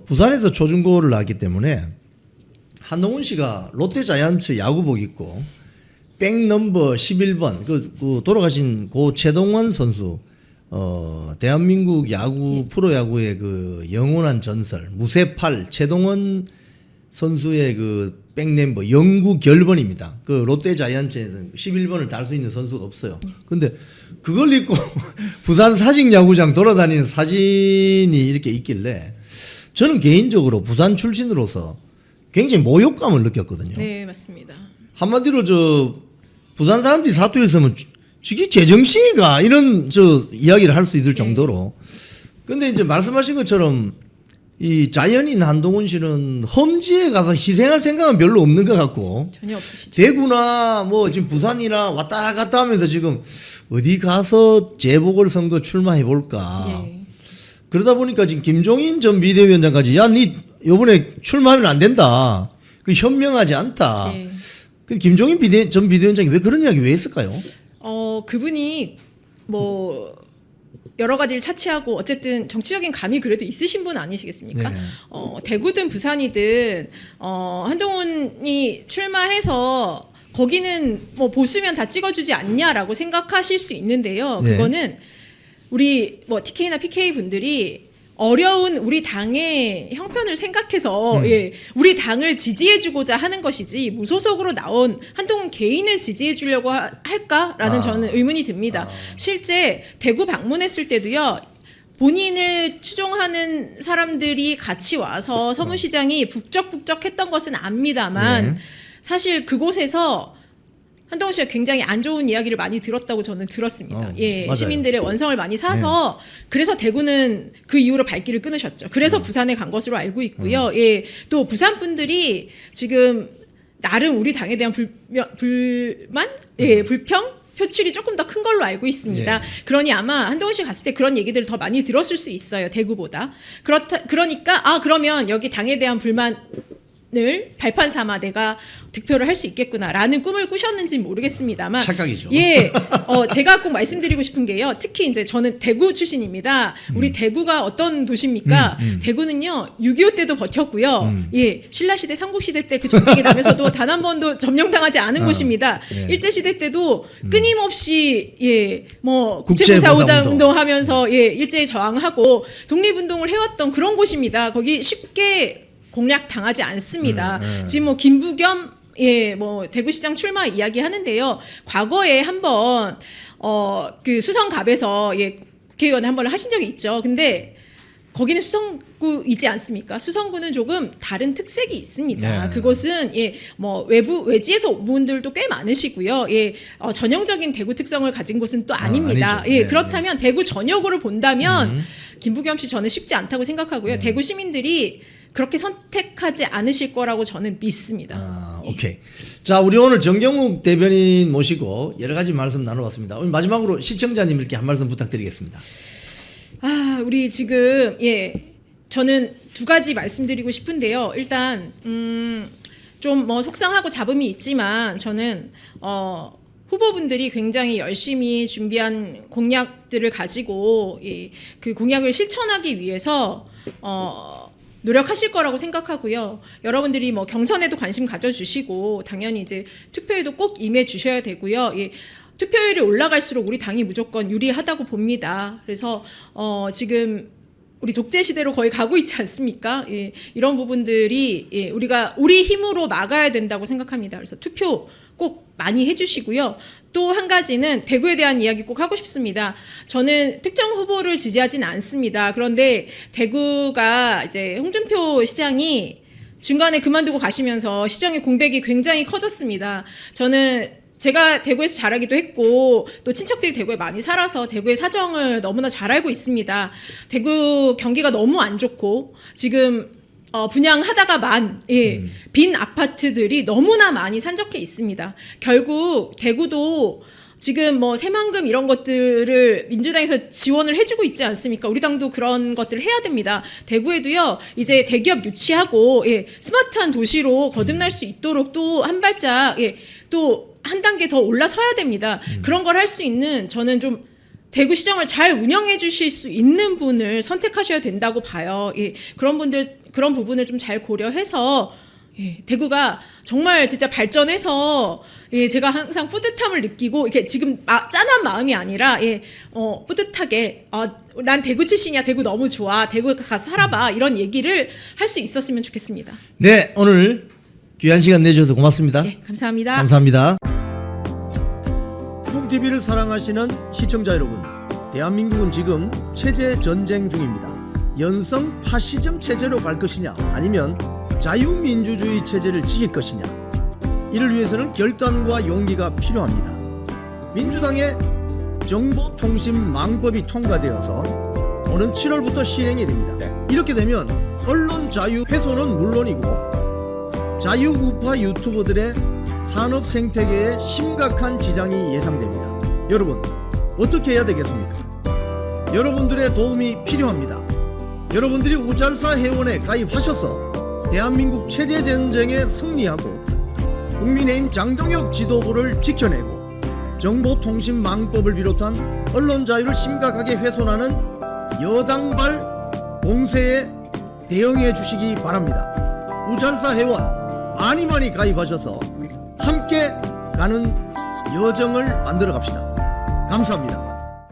부산에서 초중고를 나왔기 때문에 한동훈 씨가 롯데자이언츠 야구복 입고 백 넘버 11번 그 돌아가신 고 최동원 선수 대한민국 야구 프로야구의 그 영원한 전설 무쇠팔 최동원 선수의 그 백넘버 영구 결번입니다. 그 롯데자이언츠에는 11번을 달 수 있는 선수가 없어요. 근데 그걸 입고 부산 사직야구장 돌아다니는 사진이 이렇게 있길래 저는 개인적으로 부산 출신으로서 굉장히 모욕감을 느꼈거든요. 네, 맞습니다. 한마디로 부산 사람들이 사투리 쓰면 저게 제정신이가 이런 이야기를 할 수 있을 정도로. 근데 이제 말씀하신 것처럼 이 자연인 한동훈 씨는 험지에 가서 희생할 생각은 별로 없는 것 같고 전혀 없으시죠. 대구나 뭐 지금 부산이나 왔다 갔다 하면서 지금 어디 가서 재보궐선거 출마해 볼까. 그러다 보니까 지금 김종인 전 비대위원장까지 야, 니 요번에 출마하면 안 된다. 그 현명하지 않다. 그 김종인 전 비대위원장이 왜 그런 이야기 왜 했을까요? 그분이 뭐 여러 가지를 차치하고 어쨌든 정치적인 감이 그래도 있으신 분 아니시겠습니까? 네. 대구든 부산이든 한동훈이 출마해서 거기는 뭐 보수면 다 찍어주지 않냐라고 생각하실 수 있는데요. 그거는 우리 뭐 TK나 PK 분들이 어려운 우리 당의 형편을 생각해서 우리 당을 지지해주고자 하는 것이지 무소속으로 나온 한동훈 개인을 지지해주려고 할까라는 저는 의문이 듭니다. 실제 대구 방문했을 때도요. 본인을 추종하는 사람들이 같이 와서 서문시장이 북적북적했던 것은 압니다만 사실 그곳에서 한동훈 씨가 굉장히 안 좋은 이야기를 많이 들었다고 저는 들었습니다. 맞아요. 시민들의 원성을 많이 사서 그래서 대구는 그 이후로 발길을 끊으셨죠. 그래서 부산에 간 것으로 알고 있고요. 또 부산 분들이 지금 나름 우리 당에 대한 불만, 불평 표출이 조금 더 큰 걸로 알고 있습니다. 그러니 아마 한동훈 씨 갔을 때 그런 얘기들을 더 많이 들었을 수 있어요. 대구보다. 그러니까 그러면 여기 당에 대한 불만 을 발판 삼아 내가 득표를 할 수 있겠구나라는 꿈을 꾸셨는지는 모르겠습니다만 착각이죠. 제가 꼭 말씀드리고 싶은 게요. 특히 이제 저는 대구 출신입니다. 우리 대구가 어떤 도시입니까? 대구는요 6.25 때도 버텼고요. 신라 시대, 삼국 시대 때 그 전쟁이 나면서도 단 한 번도 점령당하지 않은 곳입니다. 일제 시대 때도 끊임없이 뭐 국제보사 운동하면서 일제에 저항하고 독립운동을 해왔던 그런 곳입니다. 거기 쉽게 공략 당하지 않습니다. 지금 뭐 김부겸 뭐 대구시장 출마 이야기 하는데요. 과거에 한번 그 수성갑에서 국회의원을 한번 하신 적이 있죠. 근데 거기는 수성구이지 않습니까? 수성구는 조금 다른 특색이 있습니다. 그곳은 뭐 외지에서 온 분들도 꽤 많으시고요. 전형적인 대구 특성을 가진 곳은 또 아닙니다. 그렇다면 대구 전역으로 본다면 김부겸 씨 저는 쉽지 않다고 생각하고요. 대구 시민들이 그렇게 선택하지 않으실 거라고 저는 믿습니다. 오케이. 자, 우리 오늘 정경욱 대변인 모시고 여러 가지 말씀 나눠봤습니다. 오늘 마지막으로 시청자님들께 한 말씀 부탁드리겠습니다. 우리 지금 저는 두 가지 말씀드리고 싶은데요. 일단 좀 뭐 속상하고 잡음이 있지만 저는 후보분들이 굉장히 열심히 준비한 공약들을 가지고 그 공약을 실천하기 위해서 노력하실 거라고 생각하고요. 여러분들이 뭐 경선에도 관심 가져주시고 당연히 이제 투표에도 꼭 임해 주셔야 되고요. 투표율이 올라갈수록 우리 당이 무조건 유리하다고 봅니다. 그래서 지금 우리 독재 시대로 거의 가고 있지 않습니까? 예, 이런 부분들이 예, 우리가 우리 힘으로 막아야 된다고 생각합니다. 그래서 투표 꼭 많이 해주시고요. 또 한 가지는 대구에 대한 이야기 꼭 하고 싶습니다. 저는 특정 후보를 지지하진 않습니다. 그런데 대구가 이제 홍준표 시장이 중간에 그만두고 가시면서 시정의 공백이 굉장히 커졌습니다. 저는 제가 대구에서 자라기도 했고 또 친척들이 대구에 많이 살아서 대구의 사정을 너무나 잘 알고 있습니다. 대구 경기가 너무 안 좋고 지금 분양하다가 빈 아파트들이 너무나 많이 산적해 있습니다. 결국 대구도 지금 뭐 새만금 이런 것들을 민주당에서 지원을 해주고 있지 않습니까? 우리 당도 그런 것들을 해야 됩니다. 대구에도요 이제 대기업 유치하고 스마트한 도시로 거듭날 수 있도록 또 한 발짝 또 한 단계 더 올라서야 됩니다. 그런 걸 할 수 있는 저는 좀 대구 시정을 잘 운영해 주실 수 있는 분을 선택하셔야 된다고 봐요. 그런 부분을 좀 잘 고려해서 대구가 정말 진짜 발전해서 제가 항상 뿌듯함을 느끼고 이게 지금 짠한 마음이 아니라 뿌듯하게 난 대구 출신이야. 대구 너무 좋아. 대구 가서 살아봐. 이런 얘기를 할 수 있었으면 좋겠습니다. 네, 오늘 귀한 시간 내주셔서 고맙습니다. 네, 감사합니다. 감사합니다. TV를 사랑하시는 시청자 여러분, 대한민국은 지금 체제 전쟁 중입니다. 연성 파시즘 체제로 갈 것이냐 아니면 자유민주주의 체제를 지킬 것이냐, 이를 위해서는 결단과 용기가 필요합니다. 민주당의 정보통신망법이 통과되어서 오는 7월부터 시행이 됩니다. 이렇게 되면 언론 자유 훼손은 물론이고 자유우파 유튜버들의 산업 생태계에 심각한 지장이 예상됩니다. 여러분, 어떻게 해야 되겠습니까? 여러분들의 도움이 필요합니다. 여러분들이 우잘사 회원에 가입하셔서 대한민국 체제 전쟁에 승리하고 국민의힘 장동혁 지도부를 지켜내고 정보통신망법을 비롯한 언론 자유를 심각하게 훼손하는 여당발 공세에 대응해 주시기 바랍니다. 우잘사 회원 많이 가입하셔서 함께 가는 여정을 만들어 갑시다. 감사합니다.